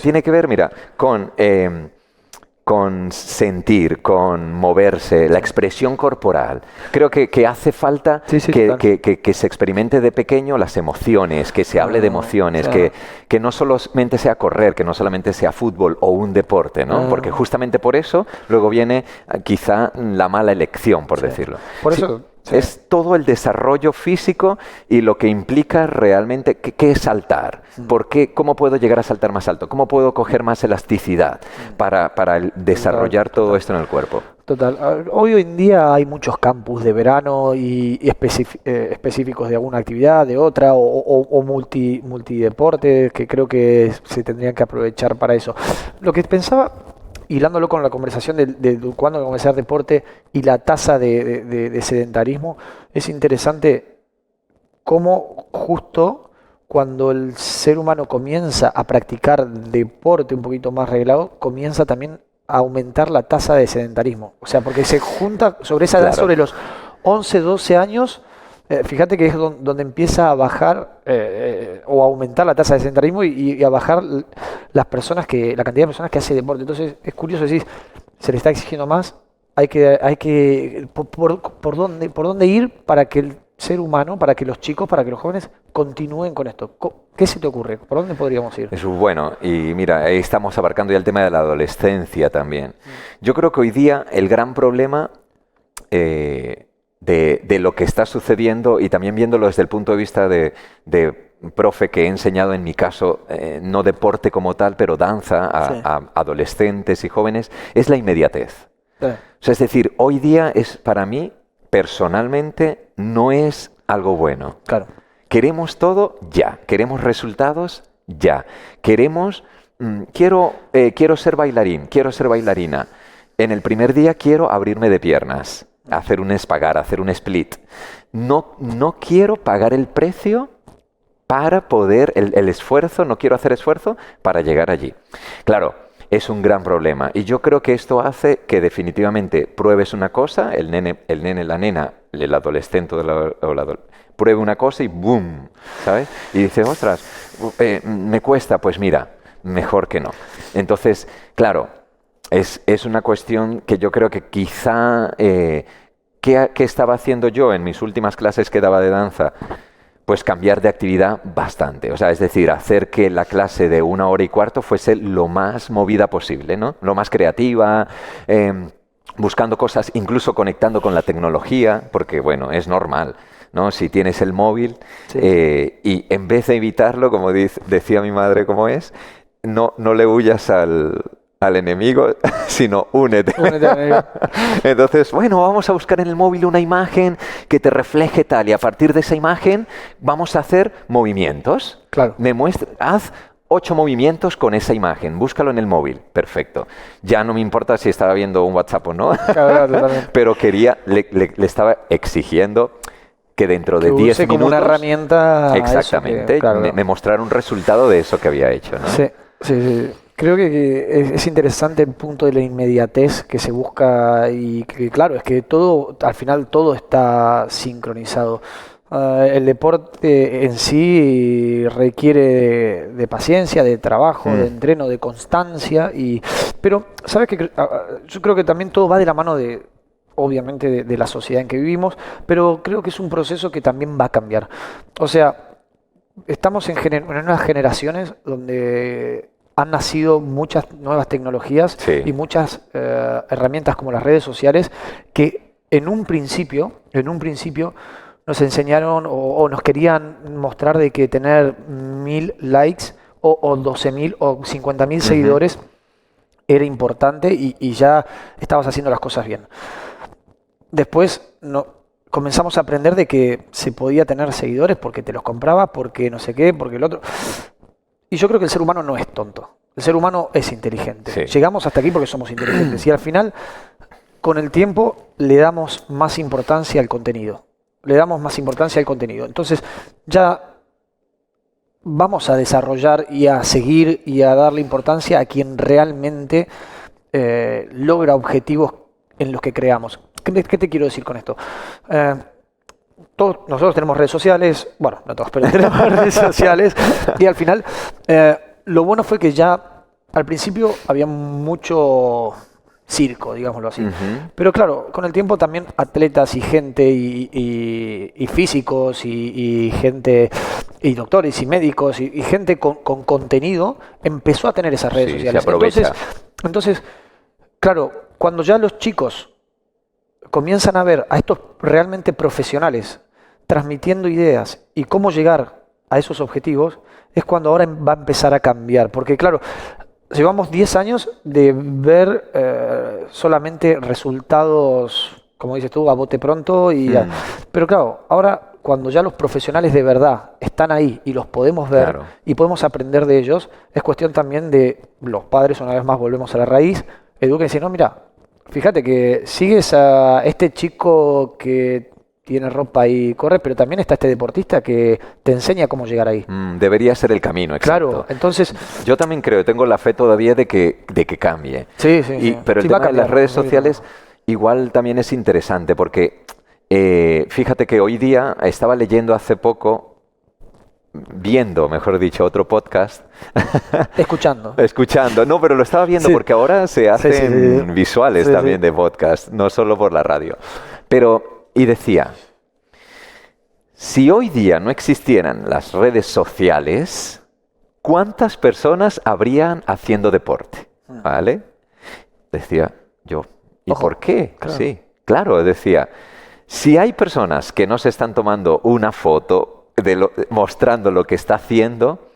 Speaker 2: tiene que ver, mira, con sentir, con moverse, la expresión corporal. Creo que hace falta que se experimente de pequeño las emociones, que se hable de emociones, que no solamente sea correr, que no solamente sea fútbol o un deporte, ¿no? Porque justamente por eso luego viene quizá la mala elección, por decirlo.
Speaker 3: Por eso...
Speaker 2: Es todo el desarrollo físico y lo que implica realmente qué es saltar. ¿Cómo puedo llegar a saltar más alto? ¿Cómo puedo coger más elasticidad para desarrollar todo esto en el cuerpo?
Speaker 3: Total. Hoy en día hay muchos campus de verano y específicos de alguna actividad, de otra, o multideportes que creo que se tendrían que aprovechar para eso. Lo que pensaba, hilándolo con la conversación de cuándo comenzar a hacer deporte y la tasa de sedentarismo, es interesante cómo justo cuando el ser humano comienza a practicar deporte un poquito más reglado, comienza también a aumentar la tasa de sedentarismo. O sea, porque se junta sobre esa edad,
Speaker 2: Claro.
Speaker 3: sobre los 11, 12 años, fíjate que es donde empieza a bajar o a aumentar la tasa de sedentarismo y a bajar la cantidad de personas que hace deporte. Entonces es curioso decir, se le está exigiendo más, hay que por dónde ir para que el ser humano, para que los chicos, para que los jóvenes continúen con esto. ¿Qué se te ocurre? ¿Por dónde podríamos ir?
Speaker 2: Eso es bueno. Y mira, ahí estamos abarcando ya el tema de la adolescencia también. Yo creo que hoy día el gran problema de lo que está sucediendo, y también viéndolo desde el punto de vista de profe que he enseñado, en mi caso, no deporte como tal, pero danza
Speaker 3: Sí.
Speaker 2: a adolescentes y jóvenes, es la inmediatez.
Speaker 3: Sí.
Speaker 2: O sea, es decir, hoy día es, para mí, personalmente, no es algo bueno.
Speaker 3: Claro.
Speaker 2: Queremos todo ya, queremos resultados ya, quiero ser bailarín, quiero ser bailarina. En el primer día quiero abrirme de piernas, hacer un espagar, hacer un split. No quiero pagar el precio para poder, el esfuerzo, no quiero hacer esfuerzo para llegar allí. Claro, es un gran problema y yo creo que esto hace que definitivamente pruebes una cosa, el nene, la nena, el adolescente pruebe una cosa y ¡boom! ¿Sabes? Y dice, ostras, me cuesta, pues mira, mejor que no. Entonces, claro, es una cuestión que yo creo que quizá, ¿qué estaba haciendo yo en mis últimas clases que daba de danza? Pues cambiar de actividad bastante. O sea, es decir, hacer que la clase de 1 hora y cuarto fuese lo más movida posible, ¿no? Lo más creativa, buscando cosas, incluso conectando con la tecnología, porque, bueno, es normal, ¿no? Si tienes el móvil,
Speaker 3: Sí.
Speaker 2: y en vez de evitarlo, como decía mi madre, como es, no le huyas al enemigo, sino únete.
Speaker 3: Únete, amigo.
Speaker 2: Entonces, bueno, vamos a buscar en el móvil una imagen que te refleje tal, y a partir de esa imagen vamos a hacer movimientos.
Speaker 3: Claro.
Speaker 2: Haz 8 movimientos con esa imagen, búscalo en el móvil, perfecto. Ya no me importa si estaba viendo un WhatsApp o no,
Speaker 3: Claro, totalmente.
Speaker 2: pero le estaba exigiendo que dentro de
Speaker 3: Que
Speaker 2: 10
Speaker 3: use
Speaker 2: minutos...
Speaker 3: como una herramienta a eso que-
Speaker 2: Exactamente,
Speaker 3: claro, claro.
Speaker 2: me mostrara un resultado de eso que había hecho, ¿no?
Speaker 3: Sí, sí, sí. Creo que es interesante el punto de la inmediatez que se busca y que, claro, es que todo, al final todo está sincronizado. El deporte en sí requiere de paciencia, de trabajo, de entreno, de constancia, pero sabes que yo creo que también todo va de la mano de, obviamente, de la sociedad en que vivimos, pero creo que es un proceso que también va a cambiar. O sea, estamos en unas generaciones donde han nacido muchas nuevas tecnologías
Speaker 2: Sí.
Speaker 3: y muchas herramientas como las redes sociales que en un principio nos enseñaron o nos querían mostrar de que tener 1000 likes o 12.000 o 50.000 seguidores era importante y ya estabas haciendo las cosas bien. Después comenzamos a aprender de que se podía tener seguidores porque te los comprabas, porque no sé qué, porque el otro. Y yo creo que el ser humano no es tonto. El ser humano es inteligente.
Speaker 2: Sí.
Speaker 3: Llegamos hasta aquí porque somos inteligentes. Y al final, con el tiempo, le damos más importancia al contenido. Entonces, ya vamos a desarrollar y a seguir y a darle importancia a quien realmente logra objetivos en los que creamos. ¿Qué te quiero decir con esto? Nosotros tenemos redes sociales, bueno, no todos, pero tenemos redes sociales, y al final lo bueno fue que ya al principio había mucho circo, digámoslo así. Pero claro, con el tiempo también atletas y gente y físicos y gente y doctores y médicos y gente con contenido empezó a tener esas redes
Speaker 2: Sí,
Speaker 3: sociales.
Speaker 2: se aprovecha.
Speaker 3: Entonces, claro, cuando ya los chicos comienzan a ver a estos realmente profesionales transmitiendo ideas y cómo llegar a esos objetivos, es cuando ahora va a empezar a cambiar. Porque claro, llevamos 10 años de ver solamente resultados, como dices tú, a bote pronto. Pero claro, ahora cuando ya los profesionales de verdad están ahí y los podemos ver
Speaker 2: Claro.
Speaker 3: y podemos aprender de ellos, es cuestión también de los padres, una vez más volvemos a la raíz, eduquen y decir, no, mira, fíjate que sigues a este chico que tiene ropa y corre, pero también está este deportista que te enseña cómo llegar ahí.
Speaker 2: Debería ser el camino, exacto.
Speaker 3: Claro, entonces...
Speaker 2: Yo también creo, tengo la fe todavía de que cambie.
Speaker 3: Sí, sí, sí.
Speaker 2: Pero el
Speaker 3: Sí, va a
Speaker 2: tema de las
Speaker 3: cambiar,
Speaker 2: redes
Speaker 3: un poquito.
Speaker 2: sociales igual también es interesante porque fíjate que hoy día estaba leyendo hace poco, viendo, mejor dicho, otro podcast.
Speaker 3: Escuchando.
Speaker 2: Escuchando, no, pero lo estaba viendo
Speaker 3: Sí.
Speaker 2: porque ahora se hacen
Speaker 3: sí.
Speaker 2: visuales
Speaker 3: Sí,
Speaker 2: también
Speaker 3: sí.
Speaker 2: de podcast, no solo por la radio. Pero, y decía, si hoy día no existieran las redes sociales, ¿cuántas personas habrían haciendo deporte? ¿Vale? Decía yo, ¿y
Speaker 3: Ojo,
Speaker 2: por qué?
Speaker 3: claro.
Speaker 2: Sí, claro, decía, si hay personas que no se están tomando una foto mostrando lo que está haciendo,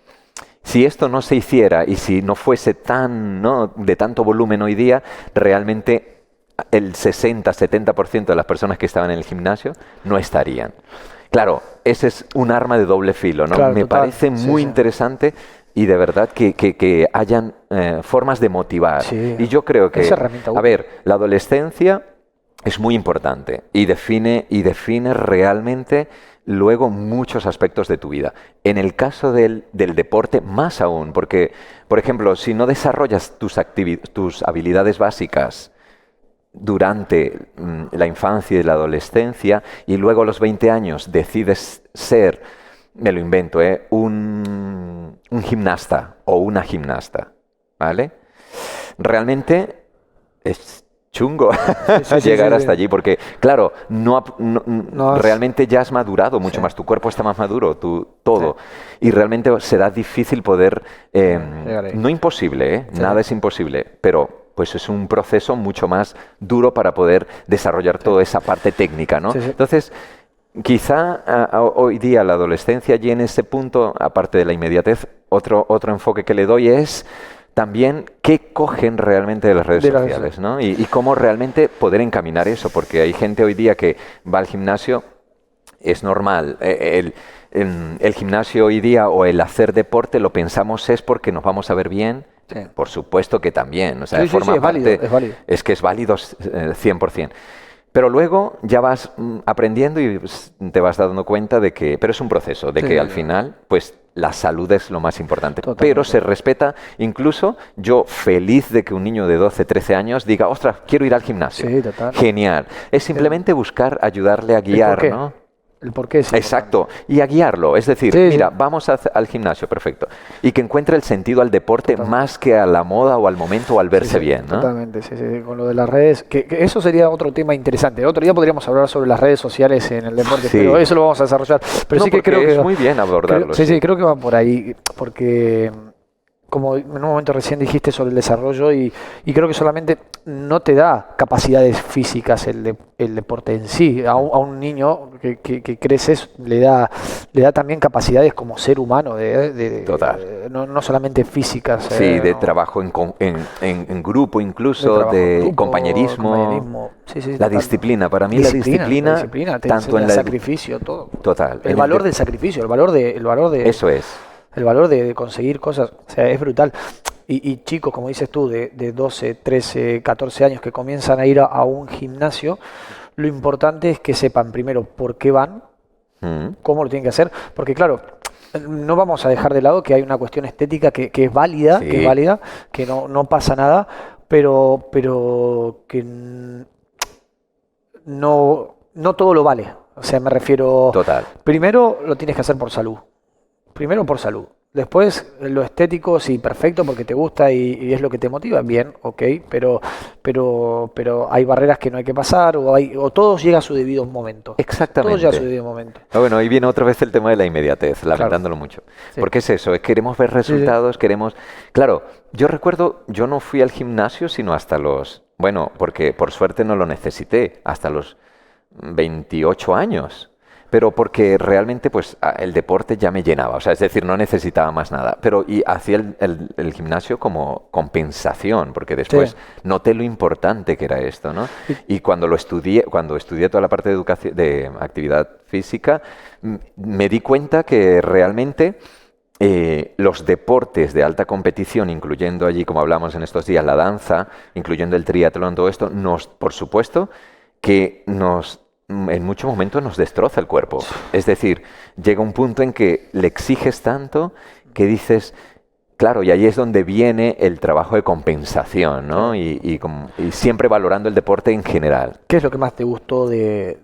Speaker 2: si esto no se hiciera y si no fuese de tanto volumen hoy día, realmente el 60-70% de las personas que estaban en el gimnasio no estarían. Claro, ese es un arma de doble filo, ¿no?
Speaker 3: Claro,
Speaker 2: Me
Speaker 3: total.
Speaker 2: parece
Speaker 3: Sí,
Speaker 2: muy
Speaker 3: sí.
Speaker 2: interesante y de verdad que hayan formas de motivar.
Speaker 3: Sí.
Speaker 2: Y yo creo que,
Speaker 3: Esa herramienta
Speaker 2: a
Speaker 3: útil.
Speaker 2: ver, la adolescencia es muy importante y define realmente luego muchos aspectos de tu vida. En el caso del deporte, más aún, porque, por ejemplo, si no desarrollas tus habilidades básicas durante la infancia y la adolescencia y luego a los 20 años decides ser, me lo invento, un gimnasta o una gimnasta, ¿vale? Realmente es chungo llegar hasta allí porque, claro, realmente ya has madurado mucho más, tu cuerpo está más maduro, todo, y realmente será difícil poder,
Speaker 3: llegar ahí.
Speaker 2: no imposible,
Speaker 3: Sí.
Speaker 2: nada es imposible, pero pues es un proceso mucho más duro para poder desarrollar toda esa parte técnica, ¿no?
Speaker 3: Sí, sí.
Speaker 2: Entonces, quizá hoy día la adolescencia y en ese punto, aparte de la inmediatez, otro enfoque que le doy es también qué cogen realmente de las redes
Speaker 3: De las redes
Speaker 2: sociales, ¿no? Y cómo realmente poder encaminar eso, porque hay gente hoy día que va al gimnasio, es normal, el gimnasio hoy día o el hacer deporte lo pensamos es porque nos vamos a ver bien.
Speaker 3: Sí.
Speaker 2: Por supuesto que también, o sea,
Speaker 3: Sí, sí,
Speaker 2: forma
Speaker 3: sí, es válido,
Speaker 2: parte,
Speaker 3: es válido.
Speaker 2: es que es válido 100%. Pero luego ya vas aprendiendo y te vas dando cuenta de que, pero es un proceso, de
Speaker 3: Sí,
Speaker 2: que
Speaker 3: sí,
Speaker 2: al
Speaker 3: sí.
Speaker 2: final, pues la salud es lo más importante.
Speaker 3: Totalmente.
Speaker 2: Pero se respeta, incluso yo feliz de que un niño de 12, 13 años diga, ostras, quiero ir al gimnasio.
Speaker 3: Sí, total.
Speaker 2: Genial. Es simplemente buscar ayudarle a
Speaker 3: ¿El por
Speaker 2: guiar,
Speaker 3: qué?
Speaker 2: ¿no?
Speaker 3: El por qué es
Speaker 2: Exacto, y a guiarlo, es decir,
Speaker 3: Sí,
Speaker 2: mira,
Speaker 3: sí.
Speaker 2: vamos al gimnasio, perfecto, y que encuentre el sentido al deporte más que a la moda o al momento o al verse
Speaker 3: Sí,
Speaker 2: bien, ¿no?
Speaker 3: Totalmente, sí, sí, con lo de las redes, que eso sería otro tema interesante. Otro día podríamos hablar sobre las redes sociales en el deporte,
Speaker 2: Sí.
Speaker 3: pero eso lo vamos a desarrollar. Pero
Speaker 2: No,
Speaker 3: sí que
Speaker 2: porque
Speaker 3: creo que
Speaker 2: es muy bien abordarlo.
Speaker 3: sí, creo que va por ahí, porque como en un momento recién dijiste sobre el desarrollo y creo que solamente no te da capacidades físicas el deporte en sí. A un niño que creces le da también capacidades como ser humano,
Speaker 2: Total.
Speaker 3: no solamente físicas.
Speaker 2: Sí, de
Speaker 3: no.
Speaker 2: trabajo en grupo, incluso
Speaker 3: trabajo en
Speaker 2: de
Speaker 3: grupo,
Speaker 2: compañerismo.
Speaker 3: Sí, sí,
Speaker 2: La
Speaker 3: total.
Speaker 2: disciplina, para mí la disciplina,
Speaker 3: te
Speaker 2: tanto
Speaker 3: enseña
Speaker 2: en la
Speaker 3: sacrificio, todo.
Speaker 2: total.
Speaker 3: El valor del sacrificio, el valor de
Speaker 2: Eso es.
Speaker 3: el valor de conseguir cosas, o sea, es brutal. Y chicos, como dices tú, de 12, 13, 14 años que comienzan a ir a un gimnasio, lo importante es que sepan primero por qué van, cómo lo tienen que hacer, porque claro, no vamos a dejar de lado que hay una cuestión estética que es válida,
Speaker 2: Sí.
Speaker 3: que es válida, que no pasa nada, pero que no todo lo vale. O sea, me refiero,
Speaker 2: Total.
Speaker 3: primero lo tienes que hacer por salud. Primero por salud. Después lo estético, sí, perfecto, porque te gusta y es lo que te motiva, bien, ok, pero hay barreras que no hay que pasar o todo llega a su debido momento.
Speaker 2: Exactamente.
Speaker 3: Todo llega a su debido momento.
Speaker 2: Bueno, ahí viene otra vez el tema de la inmediatez, lamentándolo mucho.
Speaker 3: Sí.
Speaker 2: Porque es eso, queremos ver resultados, queremos... Claro, yo recuerdo, yo no fui al gimnasio sino hasta los... Bueno, porque por suerte no lo necesité, hasta los 28 años. Pero porque realmente pues el deporte ya me llenaba, o sea, es decir, no necesitaba más nada. Pero y hacía el gimnasio como compensación, porque después noté lo importante que era esto, ¿no? Y cuando estudié toda la parte de educación, de actividad física, me di cuenta que realmente los deportes de alta competición, incluyendo allí, como hablamos en estos días, la danza, incluyendo el triatlón, todo esto, por supuesto, que nos en muchos momentos nos destroza el cuerpo. Es decir, llega un punto en que le exiges tanto que dices, claro, y ahí es donde viene el trabajo de compensación, ¿no? Y siempre valorando el deporte en general.
Speaker 3: ¿Qué es lo que más te gustó del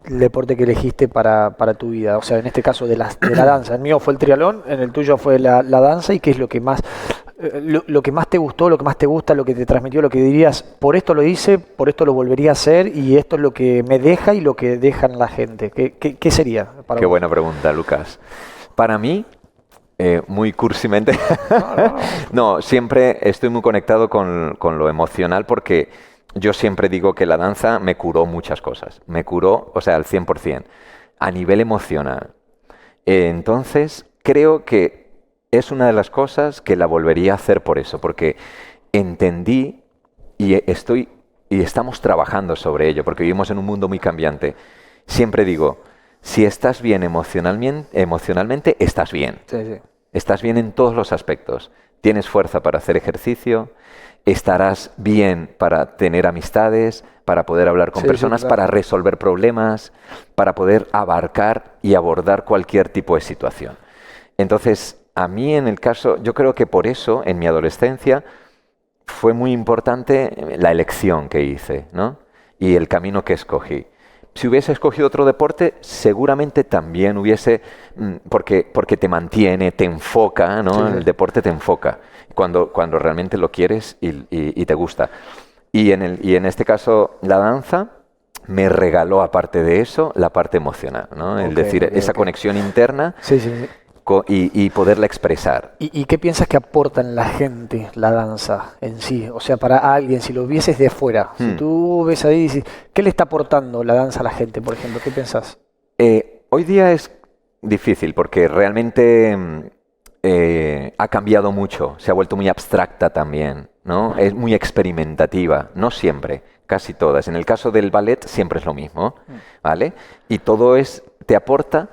Speaker 3: deporte que elegiste para tu vida? O sea, en este caso de la danza. El mío fue el triatlón, en el tuyo fue la danza. ¿Y qué es lo que más, lo que más te gustó, lo que más te gusta, lo que te transmitió, lo que dirías, por esto lo hice, por esto lo volvería a hacer y esto es lo que me deja y lo que dejan la gente? ¿Qué sería para
Speaker 2: Qué
Speaker 3: vos?
Speaker 2: buena pregunta, Lucas. Para mí, muy cursimente, no, siempre estoy muy conectado con lo emocional porque yo siempre digo que la danza me curó muchas cosas. Me curó, o sea, al 100%, a nivel emocional. Entonces, creo que es una de las cosas que la volvería a hacer por eso, porque entendí y estamos trabajando sobre ello, porque vivimos en un mundo muy cambiante. Siempre digo, si estás bien emocionalmente, estás bien.
Speaker 3: Sí, sí.
Speaker 2: Estás bien en todos los aspectos. Tienes fuerza para hacer ejercicio, estarás bien para tener amistades, para poder hablar con
Speaker 3: Sí,
Speaker 2: personas,
Speaker 3: sí, claro.
Speaker 2: para resolver problemas, para poder abarcar y abordar cualquier tipo de situación. Entonces, a mí en el caso, yo creo que por eso, en mi adolescencia, fue muy importante la elección que hice, ¿no? Y el camino que escogí. Si hubiese escogido otro deporte, seguramente también hubiese, porque te mantiene, te enfoca, ¿no?
Speaker 3: Sí, sí.
Speaker 2: El deporte te enfoca cuando realmente lo quieres y te gusta. Y en este caso, la danza me regaló, aparte de eso, la parte emocional, ¿no? Es
Speaker 3: Ok,
Speaker 2: decir,
Speaker 3: ok,
Speaker 2: esa
Speaker 3: ok.
Speaker 2: conexión interna
Speaker 3: Sí, sí, sí.
Speaker 2: y poderla expresar.
Speaker 3: ¿Y qué piensas que aporta en la gente la danza en sí? O sea, para alguien, si lo vieses de fuera, si tú ves ahí, y dices, ¿qué le está aportando la danza a la gente, por ejemplo? ¿Qué piensas?
Speaker 2: Hoy día es difícil porque realmente ha cambiado mucho, se ha vuelto muy abstracta también, ¿no? Es muy experimentativa, no siempre, casi todas. En el caso del ballet siempre es lo mismo, ¿vale? Y todo te aporta,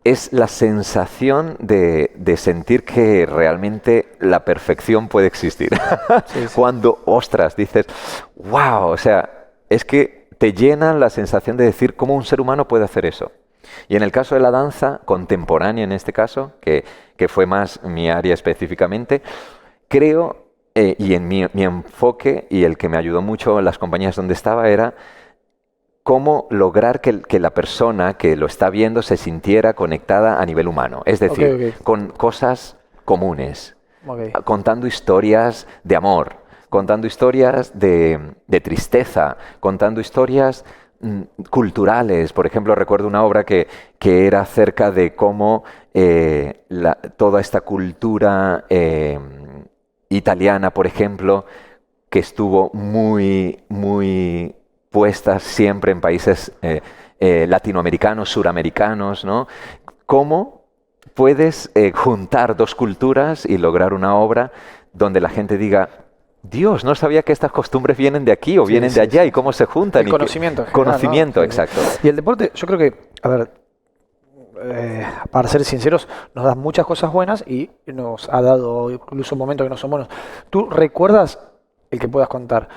Speaker 2: es la sensación de sentir que realmente la perfección puede existir.
Speaker 3: Sí, sí.
Speaker 2: Cuando, ostras, dices, wow, o sea, es que te llena la sensación de decir cómo un ser humano puede hacer eso. Y en el caso de la danza contemporánea, en este caso, que fue más mi área específicamente, creo, y en mi enfoque, y el que me ayudó mucho en las compañías donde estaba, era cómo lograr que la persona que lo está viendo se sintiera conectada a nivel humano. Es decir,
Speaker 3: Ok, ok.
Speaker 2: con cosas comunes,
Speaker 3: Ok.
Speaker 2: contando historias de amor, contando historias de tristeza, contando historias culturales. Por ejemplo, recuerdo una obra que era acerca de cómo toda esta cultura italiana, por ejemplo, que estuvo muy puesta siempre en países latinoamericanos, suramericanos, ¿no? ¿Cómo puedes juntar dos culturas y lograr una obra donde la gente diga, Dios, no sabía que estas costumbres vienen de aquí o
Speaker 3: Sí,
Speaker 2: vienen
Speaker 3: sí,
Speaker 2: de allá
Speaker 3: sí.
Speaker 2: y cómo se juntan?
Speaker 3: El conocimiento en general, ¿no?
Speaker 2: Conocimiento,
Speaker 3: Sí, sí.
Speaker 2: exacto.
Speaker 3: Y el deporte, yo creo que, a ver, para ser sinceros, nos da muchas cosas buenas y nos ha dado incluso momentos que no son buenos. ¿Tú recuerdas, el que puedas contar,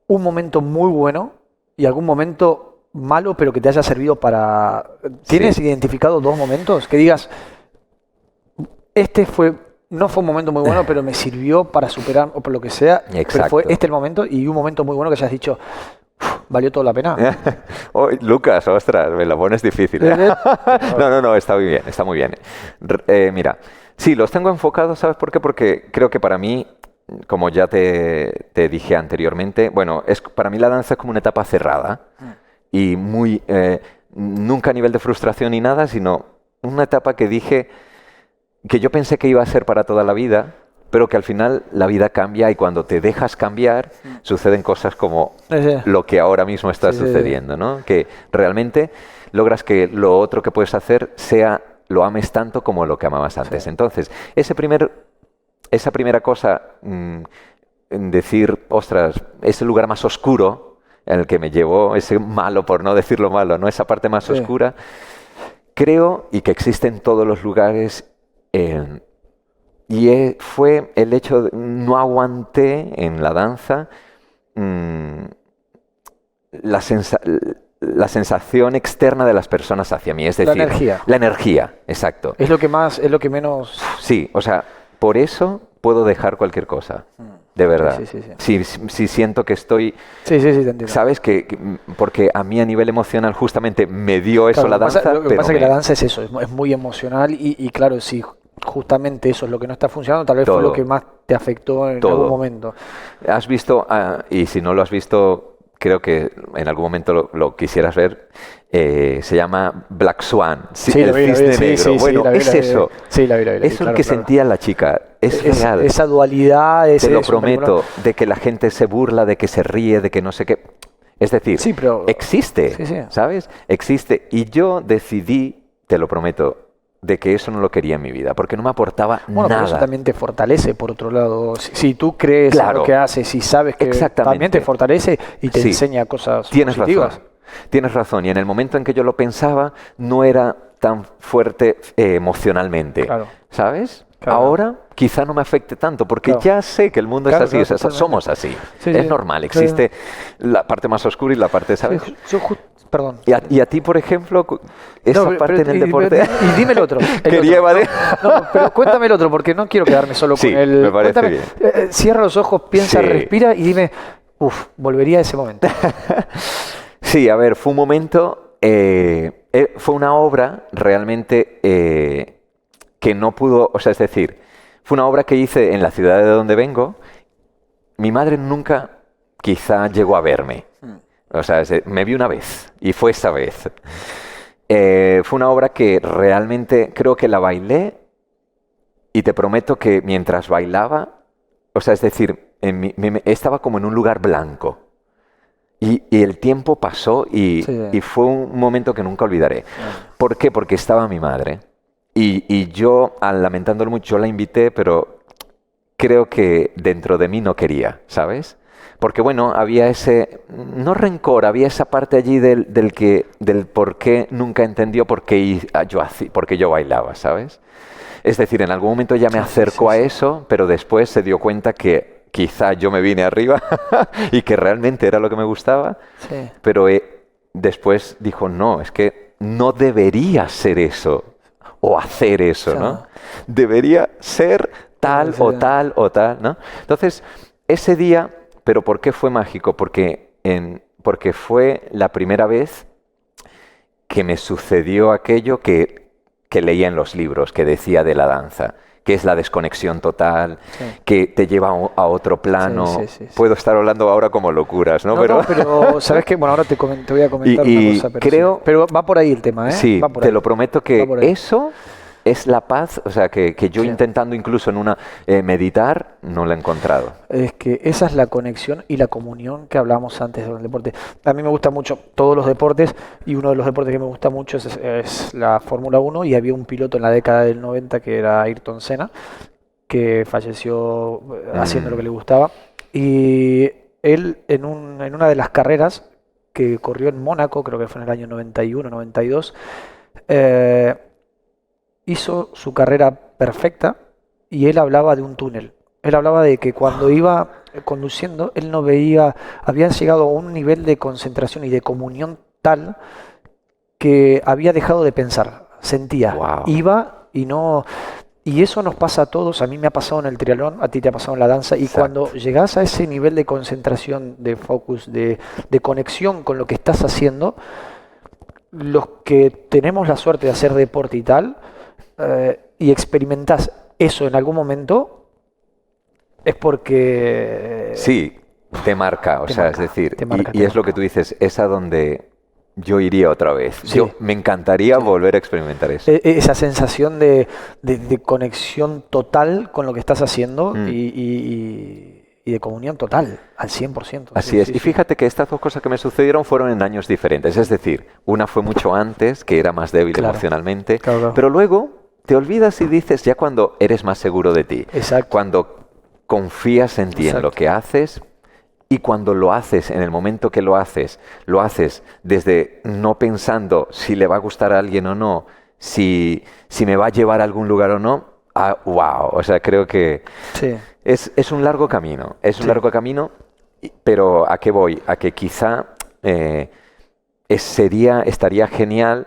Speaker 3: un momento muy bueno y algún momento malo, pero que te haya servido para... ¿Tienes
Speaker 2: Sí.
Speaker 3: identificado dos momentos que digas, no fue un momento muy bueno, pero me sirvió para superar o por lo que sea, pero fue
Speaker 2: Exacto.
Speaker 3: este el momento y un momento muy bueno que hayas dicho, ¿valió toda la pena?
Speaker 2: Oh, Lucas, ostras, me la pones difícil. No, está muy bien, está muy bien. Mira, sí, los tengo enfocados, ¿sabes por qué? Porque creo que para mí, como ya te dije anteriormente, bueno, para mí la danza es como una etapa cerrada y nunca a nivel de frustración ni nada, sino una etapa que dije que yo pensé que iba a ser para toda la vida, pero que al final la vida cambia y cuando te dejas cambiar suceden cosas como lo que ahora mismo está sucediendo, ¿no? Que realmente logras que lo otro que puedes hacer lo ames tanto como lo que amabas antes.
Speaker 3: Sí.
Speaker 2: Entonces, esa primera cosa, decir, ostras, ese lugar más oscuro en el que me llevó, ese malo, por no decirlo malo, ¿no? Esa parte más oscura, creo, y que existe en todos los lugares, fue el hecho de no aguanté en la danza la sensación externa de las personas hacia mí. Es decir,
Speaker 3: La energía.
Speaker 2: La energía, exacto.
Speaker 3: Es lo que menos...
Speaker 2: Sí, o sea, por eso puedo dejar cualquier cosa. De verdad.
Speaker 3: Sí.
Speaker 2: Si siento que estoy...
Speaker 3: Sí, te entiendo.
Speaker 2: ¿Sabes? Porque a mí a nivel emocional justamente me dio eso la danza.
Speaker 3: Lo que pasa es que la danza es eso, es muy emocional y claro, si justamente eso es lo que no está funcionando, tal vez fue lo que más te afectó en algún momento.
Speaker 2: ¿Has visto, y si no lo has visto, creo que en algún momento lo quisieras ver, se llama Black Swan, el cisne negro. Bueno, es eso.
Speaker 3: Sí, la vi.
Speaker 2: Es lo que sentía la chica. Es real.
Speaker 3: Esa dualidad.
Speaker 2: Te lo prometo, de que la gente se burla, de que se ríe, de que no sé qué. Es decir, existe, ¿sabes? Existe. Y yo decidí, te lo prometo, de que eso no lo quería en mi vida, porque no me aportaba nada.
Speaker 3: Pero eso también te fortalece, por otro lado. Si tú crees en lo que haces y sabes que también te fortalece y te enseña cosas positivas.
Speaker 2: Tienes razón. Y en el momento en que yo lo pensaba, no era tan fuerte emocionalmente, ¿sabes? Ahora quizá no me afecte tanto, porque ya sé que el mundo es así, o sea, somos así. Es normal, existe la parte más oscura y la parte, ¿sabes?
Speaker 3: Perdón.
Speaker 2: ¿Y a ti, por ejemplo, esa parte en el deporte?
Speaker 3: Y dime el otro. No, pero cuéntame el otro, porque no quiero quedarme solo con el...
Speaker 2: me parece bien.
Speaker 3: Cierra los ojos, piensa, respira y dime, volvería a ese momento.
Speaker 2: Sí, a ver, fue un momento, fue una obra realmente que no pudo, o sea, es decir, fue una obra que hice en la ciudad de donde vengo. Mi madre nunca quizá llegó a verme. O sea, me vi una vez y fue esa vez. Fue una obra que realmente creo que la bailé y te prometo que mientras bailaba, o sea, es decir, estaba como en un lugar blanco. Y el tiempo pasó y fue un momento que nunca olvidaré. ¿Por qué? Porque estaba mi madre. Y yo, lamentándolo mucho, la invité, pero creo que dentro de mí no quería, ¿sabes? Porque bueno, había ese, no rencor, había esa parte allí del por qué nunca entendió por qué yo bailaba, ¿sabes? Es decir, en algún momento ya me acercó a eso, pero después se dio cuenta que quizá yo me vine arriba y que realmente era lo que me gustaba, pero después dijo, no, es que no debería ser eso o hacer eso, ¿no? Debería ser tal o tal o tal, ¿no? Entonces, ese día... ¿Pero por qué fue mágico? Porque fue la primera vez que me sucedió aquello que leía en los libros, que decía de la danza, que es la desconexión total, que te lleva a otro plano. Puedo estar hablando ahora como locuras, ¿no?
Speaker 3: Pero ¿sabes qué? Bueno, ahora te voy a comentar una cosa. Pero va por ahí el tema, ¿eh?
Speaker 2: Sí,
Speaker 3: te
Speaker 2: lo prometo que eso... Es la paz, o sea, que yo intentando incluso en una meditar, no la he encontrado.
Speaker 3: Es que esa es la conexión y la comunión que hablábamos antes del deporte. A mí me gustan mucho todos los deportes y uno de los deportes que me gusta mucho es la Fórmula 1 y había un piloto en la década del 90 que era Ayrton Senna, que falleció haciendo lo que le gustaba. Y él en una de las carreras que corrió en Mónaco, creo que fue en el año 91, 92, hizo su carrera perfecta y él hablaba de un túnel. Él hablaba de que cuando iba conduciendo, él no veía, había llegado a un nivel de concentración y de comunión tal que había dejado de pensar, sentía, iba y no... Y eso nos pasa a todos, a mí me ha pasado en el triatlón, a ti te ha pasado en la danza, y cuando llegas a ese nivel de concentración, de focus, de conexión con lo que estás haciendo, los que tenemos la suerte de hacer deporte y tal, y experimentás eso en algún momento, es porque...
Speaker 2: Sí, te marca, es decir, y es lo que tú dices, es a donde yo iría otra vez. Yo me encantaría volver a experimentar eso.
Speaker 3: Esa sensación de conexión total con lo que estás haciendo y de comunión total, al 100%.
Speaker 2: Así es. Y fíjate que estas dos cosas que me sucedieron fueron en años diferentes. Es decir, una fue mucho antes, que era más débil emocionalmente, pero luego te olvidas y dices ya cuando eres más seguro de ti. Cuando confías en ti, en lo que haces, y cuando lo haces, en el momento que lo haces desde no pensando si le va a gustar a alguien o no, si me va a llevar a algún lugar o no. ¡Wow! O sea, creo que es un largo camino. Es un largo camino, pero ¿a qué voy? A que quizá estaría genial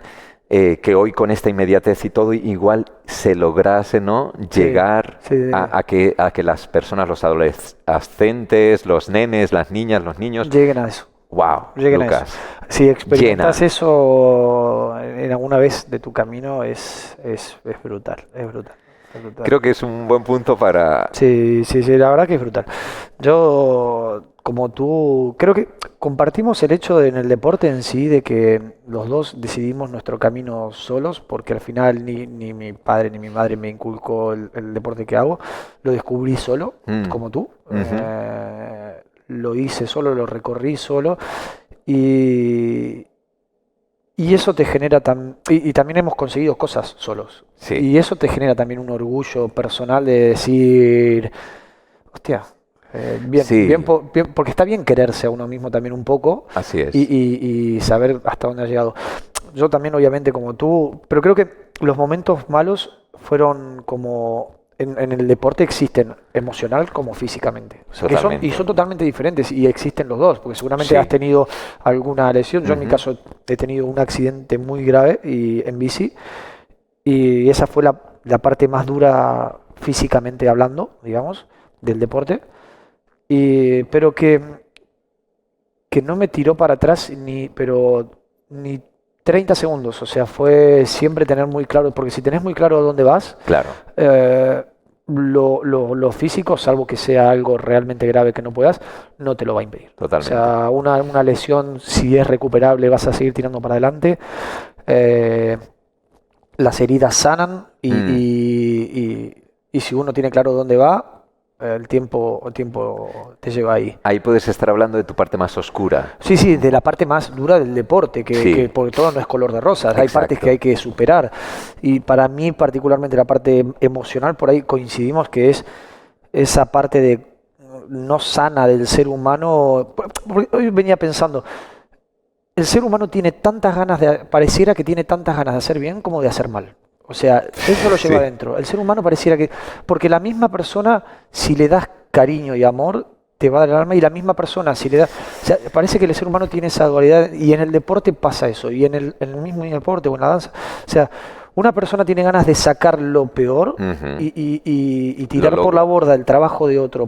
Speaker 2: que hoy con esta inmediatez y todo igual se lograse, ¿no? Llegar a que las personas, los adolescentes, los nenes, las niñas, los niños
Speaker 3: lleguen a eso.
Speaker 2: Wow,
Speaker 3: Lleguen
Speaker 2: Lucas.
Speaker 3: a eso. Si experimentas eso en alguna vez de tu camino es brutal, es brutal.
Speaker 2: Creo que es un buen punto para...
Speaker 3: Sí, la verdad que es brutal. Yo, como tú, creo que compartimos el hecho en el deporte en sí de que los dos decidimos nuestro camino solos, porque al final ni mi padre ni mi madre me inculcó el deporte que hago, lo descubrí solo, como tú. Lo hice solo, lo recorrí solo y eso te genera y también hemos conseguido cosas solos.
Speaker 2: Sí.
Speaker 3: Y eso te genera también un orgullo personal de decir, hostia, bien, porque está bien quererse a uno mismo también un poco.
Speaker 2: Así es.
Speaker 3: Y saber hasta dónde ha llegado. Yo también, obviamente, como tú, pero creo que los momentos malos fueron como... En el deporte existen emocional como físicamente. Y son totalmente diferentes y existen los dos, porque seguramente has tenido alguna lesión. Yo en mi caso he tenido un accidente muy grave en bici y esa fue la parte más dura físicamente hablando, digamos, del deporte. Pero que no me tiró para atrás ni 30 segundos, o sea, fue siempre tener muy claro, porque si tenés muy claro dónde vas,
Speaker 2: claro.
Speaker 3: Lo físico, salvo que sea algo realmente grave que no puedas, no te lo va a impedir.
Speaker 2: Totalmente.
Speaker 3: O sea, una lesión, si es recuperable, vas a seguir tirando para adelante. Las heridas sanan y si uno tiene claro dónde va, el tiempo te lleva ahí.
Speaker 2: Ahí puedes estar hablando de tu parte más oscura.
Speaker 3: Sí, de la parte más dura del deporte, que porque todo no es color de rosas. Exacto. Hay partes que hay que superar. Y para mí, particularmente la parte emocional, por ahí coincidimos que es esa parte no sana del ser humano. Hoy venía pensando, el ser humano tiene tantas ganas pareciera que tiene tantas ganas de hacer bien como de hacer mal. O sea, eso lo lleva adentro. El ser humano pareciera que... Porque la misma persona, si le das cariño y amor, te va a dar el alma. Y la misma persona, si le das... O sea, parece que el ser humano tiene esa dualidad. Y en el deporte pasa eso. Y en el mismo deporte o en la danza. O sea, una persona tiene ganas de sacar lo peor y tirar por la borda el trabajo de otro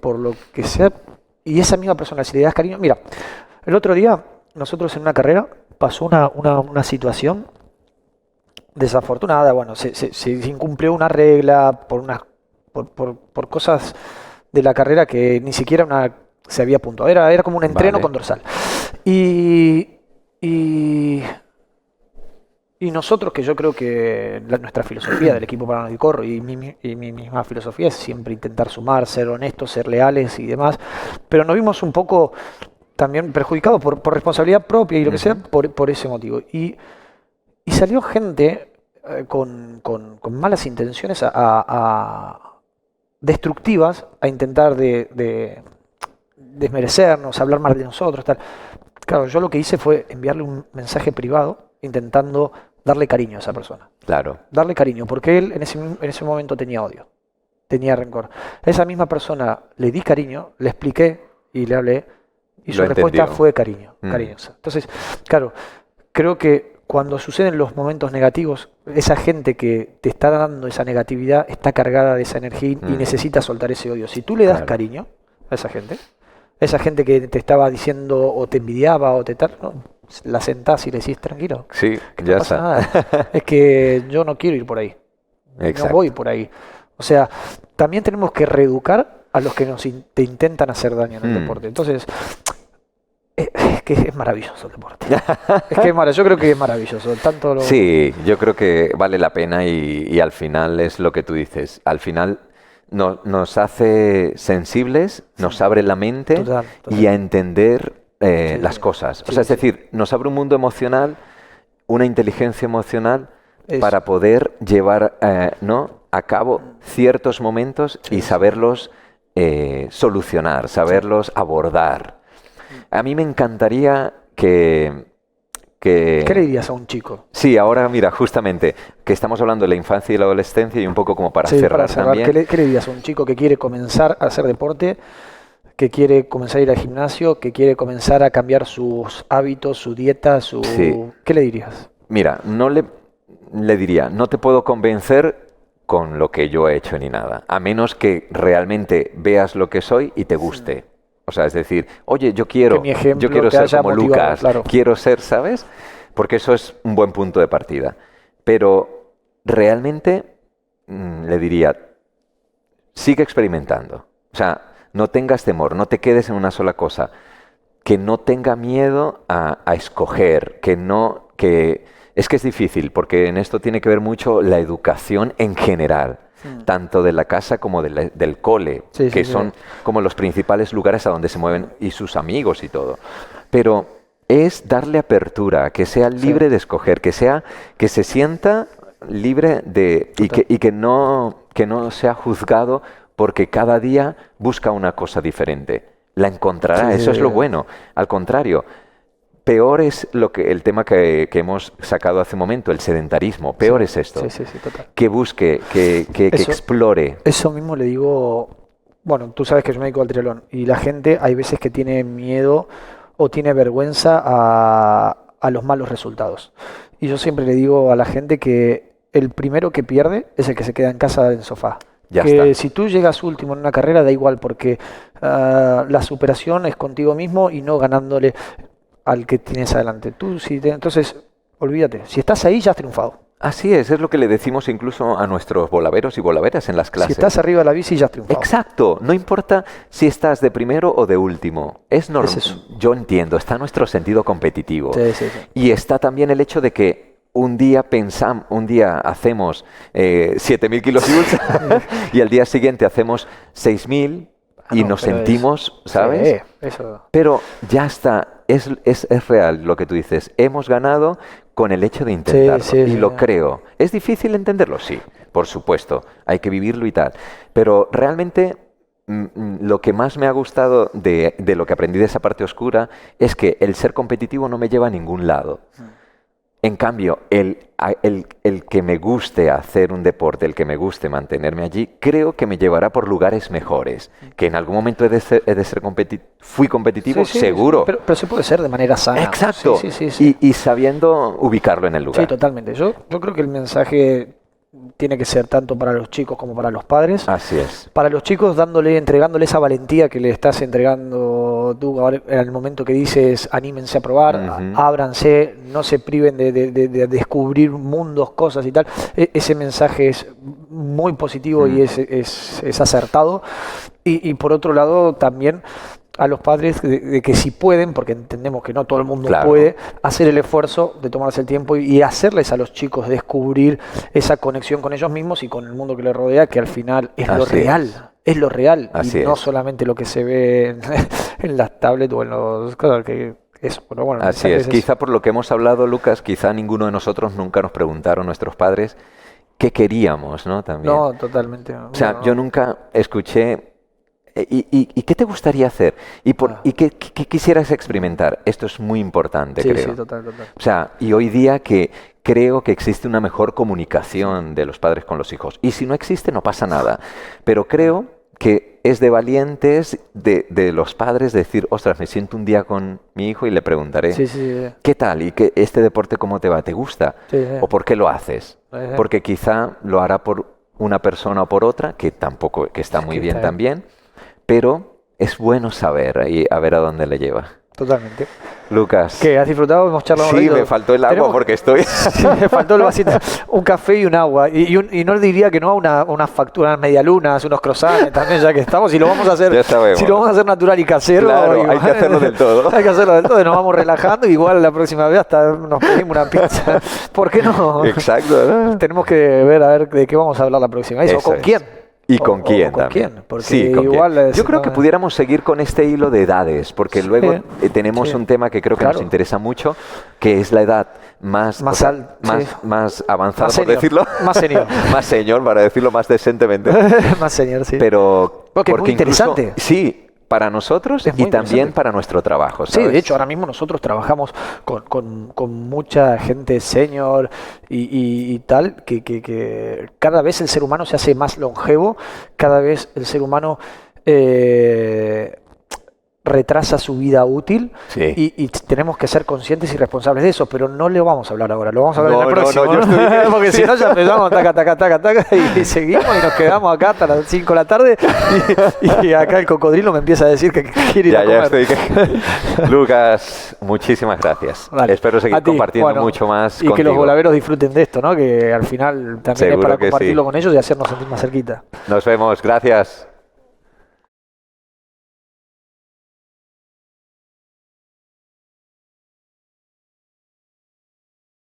Speaker 3: por lo que sea. Y esa misma persona, si le das cariño... Mira, el otro día, nosotros en una carrera, pasó una situación desafortunada. Bueno, se incumplió una regla por cosas de la carrera que ni siquiera se había puntuado. Era como un entreno con dorsal. Y nosotros, que yo creo que nuestra filosofía del equipo Paraná y Corro y mi misma filosofía es siempre intentar sumar, ser honestos, ser leales y demás, pero nos vimos un poco también perjudicados por responsabilidad propia y lo que sea por ese motivo. Y salió gente con malas intenciones destructivas a intentar de desmerecernos, hablar mal de nosotros, tal. Claro, yo lo que hice fue enviarle un mensaje privado intentando darle cariño a esa persona.
Speaker 2: Claro.
Speaker 3: Darle cariño, porque él en ese momento tenía odio, tenía rencor. A esa misma persona le di cariño, le expliqué y le hablé y su respuesta fue cariñosa. Entonces, claro, creo que cuando suceden los momentos negativos, esa gente que te está dando esa negatividad está cargada de esa energía y necesita soltar ese odio. Si tú le das cariño a esa gente que te estaba diciendo o te envidiaba o ¿no? La sentás y le decís tranquilo.
Speaker 2: Sí,
Speaker 3: ya no pasa nada. Es que yo no quiero ir por ahí. No voy por ahí. O sea, también tenemos que reeducar a los que te intentan hacer daño en el deporte. Entonces... Es que es maravilloso el deporte. Yo creo que es maravilloso.
Speaker 2: Sí, yo creo que vale la pena y al final es lo que tú dices. Al final nos hace sensibles, nos abre la mente y a entender las cosas. O sea, es decir, nos abre un mundo emocional, una inteligencia emocional para poder llevar a cabo ciertos momentos y saberlos solucionar, saberlos abordar. A mí me encantaría que... ¿Qué
Speaker 3: le dirías a un chico?
Speaker 2: Sí, ahora mira, justamente, que estamos hablando de la infancia y la adolescencia y un poco como para cerrar también.
Speaker 3: ¿Qué le dirías a un chico que quiere comenzar a hacer deporte? que quiere comenzar a ir al gimnasio, que quiere comenzar a cambiar sus hábitos, su dieta,
Speaker 2: Sí.
Speaker 3: ¿Qué le dirías?
Speaker 2: Mira, le diría, no te puedo convencer con lo que yo he hecho ni nada, a menos que realmente veas lo que soy y te guste. O sea, es decir, oye, yo quiero
Speaker 3: mi ejemplo
Speaker 2: ser
Speaker 3: te haya
Speaker 2: como
Speaker 3: motivado,
Speaker 2: Lucas,
Speaker 3: claro.
Speaker 2: quiero ser, ¿sabes? Porque eso es un buen punto de partida. Pero realmente le diría, sigue experimentando. O sea, no tengas temor, no te quedes en una sola cosa. Que no tenga miedo a escoger, es que es difícil, porque en esto tiene que ver mucho la educación en general, tanto de la casa como del cole,
Speaker 3: Sí,
Speaker 2: que
Speaker 3: sí,
Speaker 2: son
Speaker 3: sí.
Speaker 2: como los principales lugares a donde se mueven y sus amigos y todo. Pero es darle apertura, que sea libre de escoger, que se sienta libre y que no sea juzgado porque cada día busca una cosa diferente. La encontrará,
Speaker 3: Sí,
Speaker 2: eso es lo
Speaker 3: sí.
Speaker 2: bueno. Al contrario, peor es el tema que hemos sacado hace un momento, el sedentarismo. Peor es esto.
Speaker 3: Sí, total.
Speaker 2: Que busque, que
Speaker 3: Eso-
Speaker 2: explore.
Speaker 3: Eso mismo le digo, bueno, tú sabes que yo me dedico al triatlón y la gente hay veces que tiene miedo o tiene vergüenza a los malos resultados. Y yo siempre le digo a la gente que el primero que pierde es el que se queda en casa en el sofá.
Speaker 2: Ya
Speaker 3: Que
Speaker 2: está.
Speaker 3: si tú llegas último en una carrera da igual porque la superación es contigo mismo y no ganándole al que tienes adelante. Entonces, olvídate, si estás ahí ya has triunfado.
Speaker 2: Así es lo que le decimos incluso a nuestros volaveros y volaveras en las
Speaker 3: Si
Speaker 2: clases.
Speaker 3: estás arriba de la bici ya has triunfado.
Speaker 2: Exacto, no importa si estás de primero o de último. Es normal.
Speaker 3: eso.
Speaker 2: Yo entiendo, está nuestro sentido competitivo.
Speaker 3: Sí.
Speaker 2: Y está también el hecho de que un día hacemos 7.000 kilojoules y al día siguiente hacemos 6.000 y
Speaker 3: no,
Speaker 2: nos
Speaker 3: pero
Speaker 2: sentimos, ¿sabes?
Speaker 3: Sí, eso.
Speaker 2: Pero ya está, es real lo que tú dices. Hemos ganado con el hecho de intentarlo
Speaker 3: Sí,
Speaker 2: y
Speaker 3: sí.
Speaker 2: lo creo. ¿Es difícil entenderlo? Sí, por supuesto. Hay que vivirlo y tal. Pero realmente lo que más me ha gustado de lo que aprendí de esa parte oscura es que el ser competitivo no me lleva a ningún lado. En cambio, el que me guste hacer un deporte, el que me guste mantenerme allí, creo que me llevará por lugares mejores. Que en algún momento fui competitivo,
Speaker 3: Sí,
Speaker 2: seguro.
Speaker 3: Pero se puede ser de manera sana.
Speaker 2: Exacto.
Speaker 3: Sí.
Speaker 2: Y sabiendo ubicarlo en el lugar.
Speaker 3: Sí, totalmente. Yo creo que el mensaje tiene que ser tanto para los chicos como para los padres.
Speaker 2: Así es.
Speaker 3: Para los chicos, entregándole esa valentía que le estás entregando tú ahora, en el momento que dices anímense a probar, ábranse, no se priven de descubrir mundos, cosas y tal. Ese mensaje es muy positivo y es acertado. Y por otro lado, también a los padres de que si pueden, porque entendemos que no todo el mundo puede, hacer el esfuerzo de tomarse el tiempo y hacerles a los chicos descubrir esa conexión con ellos mismos y con el mundo que les rodea, que al final es lo real. Es lo real y no solamente lo que se ve en las tablets o en los... Claro, que eso, pero bueno,
Speaker 2: así es. Quizá por lo que hemos hablado, Lucas, quizá ninguno de nosotros nunca nos preguntaron, nuestros padres, qué queríamos, ¿no? También.
Speaker 3: No, totalmente.
Speaker 2: O sea, yo nunca escuché... ¿Y qué te gustaría hacer? ¿Y qué quisieras experimentar? Esto es muy importante, creo.
Speaker 3: Sí, total.
Speaker 2: O sea, y hoy día que creo que existe una mejor comunicación de los padres con los hijos. Y si no existe, no pasa nada. Pero creo que es de valientes de los padres decir, ostras, me siento un día con mi hijo y le preguntaré, ¿qué tal? ¿Y este deporte cómo te va? ¿Te gusta? ¿O por qué lo haces? Porque quizá lo hará por una persona o por otra, que está muy bien también. Pero es bueno saber y a ver a dónde le lleva.
Speaker 3: Totalmente.
Speaker 2: Lucas.
Speaker 3: ¿Qué? ¿Has disfrutado? Hemos charlado.
Speaker 2: Sí, me faltó el agua porque estoy...
Speaker 3: Sí, me faltó el vasito, un café y un agua. Y no diría que no unas facturas, unas medialunas, unos croissants también, ya que estamos. Si lo vamos a hacer,
Speaker 2: ya sabemos.
Speaker 3: Si lo vamos a hacer natural y casero.
Speaker 2: Claro, hay que hacerlo del todo.
Speaker 3: Hay que hacerlo del todo y nos vamos relajando. Igual la próxima vez hasta nos pedimos una pizza. ¿Por qué no?
Speaker 2: Exacto, ¿no?
Speaker 3: Tenemos que ver a ver de qué vamos a hablar la próxima vez. ¿O con quién?
Speaker 2: ¿Y con quién también?
Speaker 3: ¿Con quién? Porque
Speaker 2: sí, ¿con
Speaker 3: igual
Speaker 2: quién? Yo creo que pudiéramos seguir con este hilo de edades, porque luego tenemos un tema que creo que nos interesa mucho, que es la edad más avanzada, por decirlo.
Speaker 3: Más senior.
Speaker 2: Más senior, para decirlo más decentemente.
Speaker 3: Más senior, sí.
Speaker 2: Pero
Speaker 3: porque es muy interesante.
Speaker 2: Sí, para para y también para nuestro trabajo, ¿sabes?
Speaker 3: Sí, de hecho, ahora mismo nosotros trabajamos con mucha gente senior y tal, que cada vez el ser humano se hace más longevo, cada vez el ser humano retrasa su vida útil
Speaker 2: Sí.
Speaker 3: y tenemos que ser conscientes y responsables de eso, pero no le vamos a hablar ahora, lo vamos a hablar en el
Speaker 2: No,
Speaker 3: próximo.
Speaker 2: yo estoy-
Speaker 3: Porque si no ya empezamos taca, y seguimos y nos quedamos acá hasta las 5 de la tarde y acá el cocodrilo me empieza a decir que quiere ir a
Speaker 2: Ya
Speaker 3: comer.
Speaker 2: estoy. Lucas, muchísimas gracias.
Speaker 3: Vale.
Speaker 2: Espero seguir
Speaker 3: A ti,
Speaker 2: compartiendo
Speaker 3: bueno,
Speaker 2: mucho más
Speaker 3: y que los
Speaker 2: contigo.
Speaker 3: volaveros disfruten de esto, ¿no? Que al final también
Speaker 2: Seguro
Speaker 3: es para
Speaker 2: que
Speaker 3: compartirlo
Speaker 2: sí.
Speaker 3: con ellos y hacernos sentir más cerquita.
Speaker 2: Nos vemos. Gracias.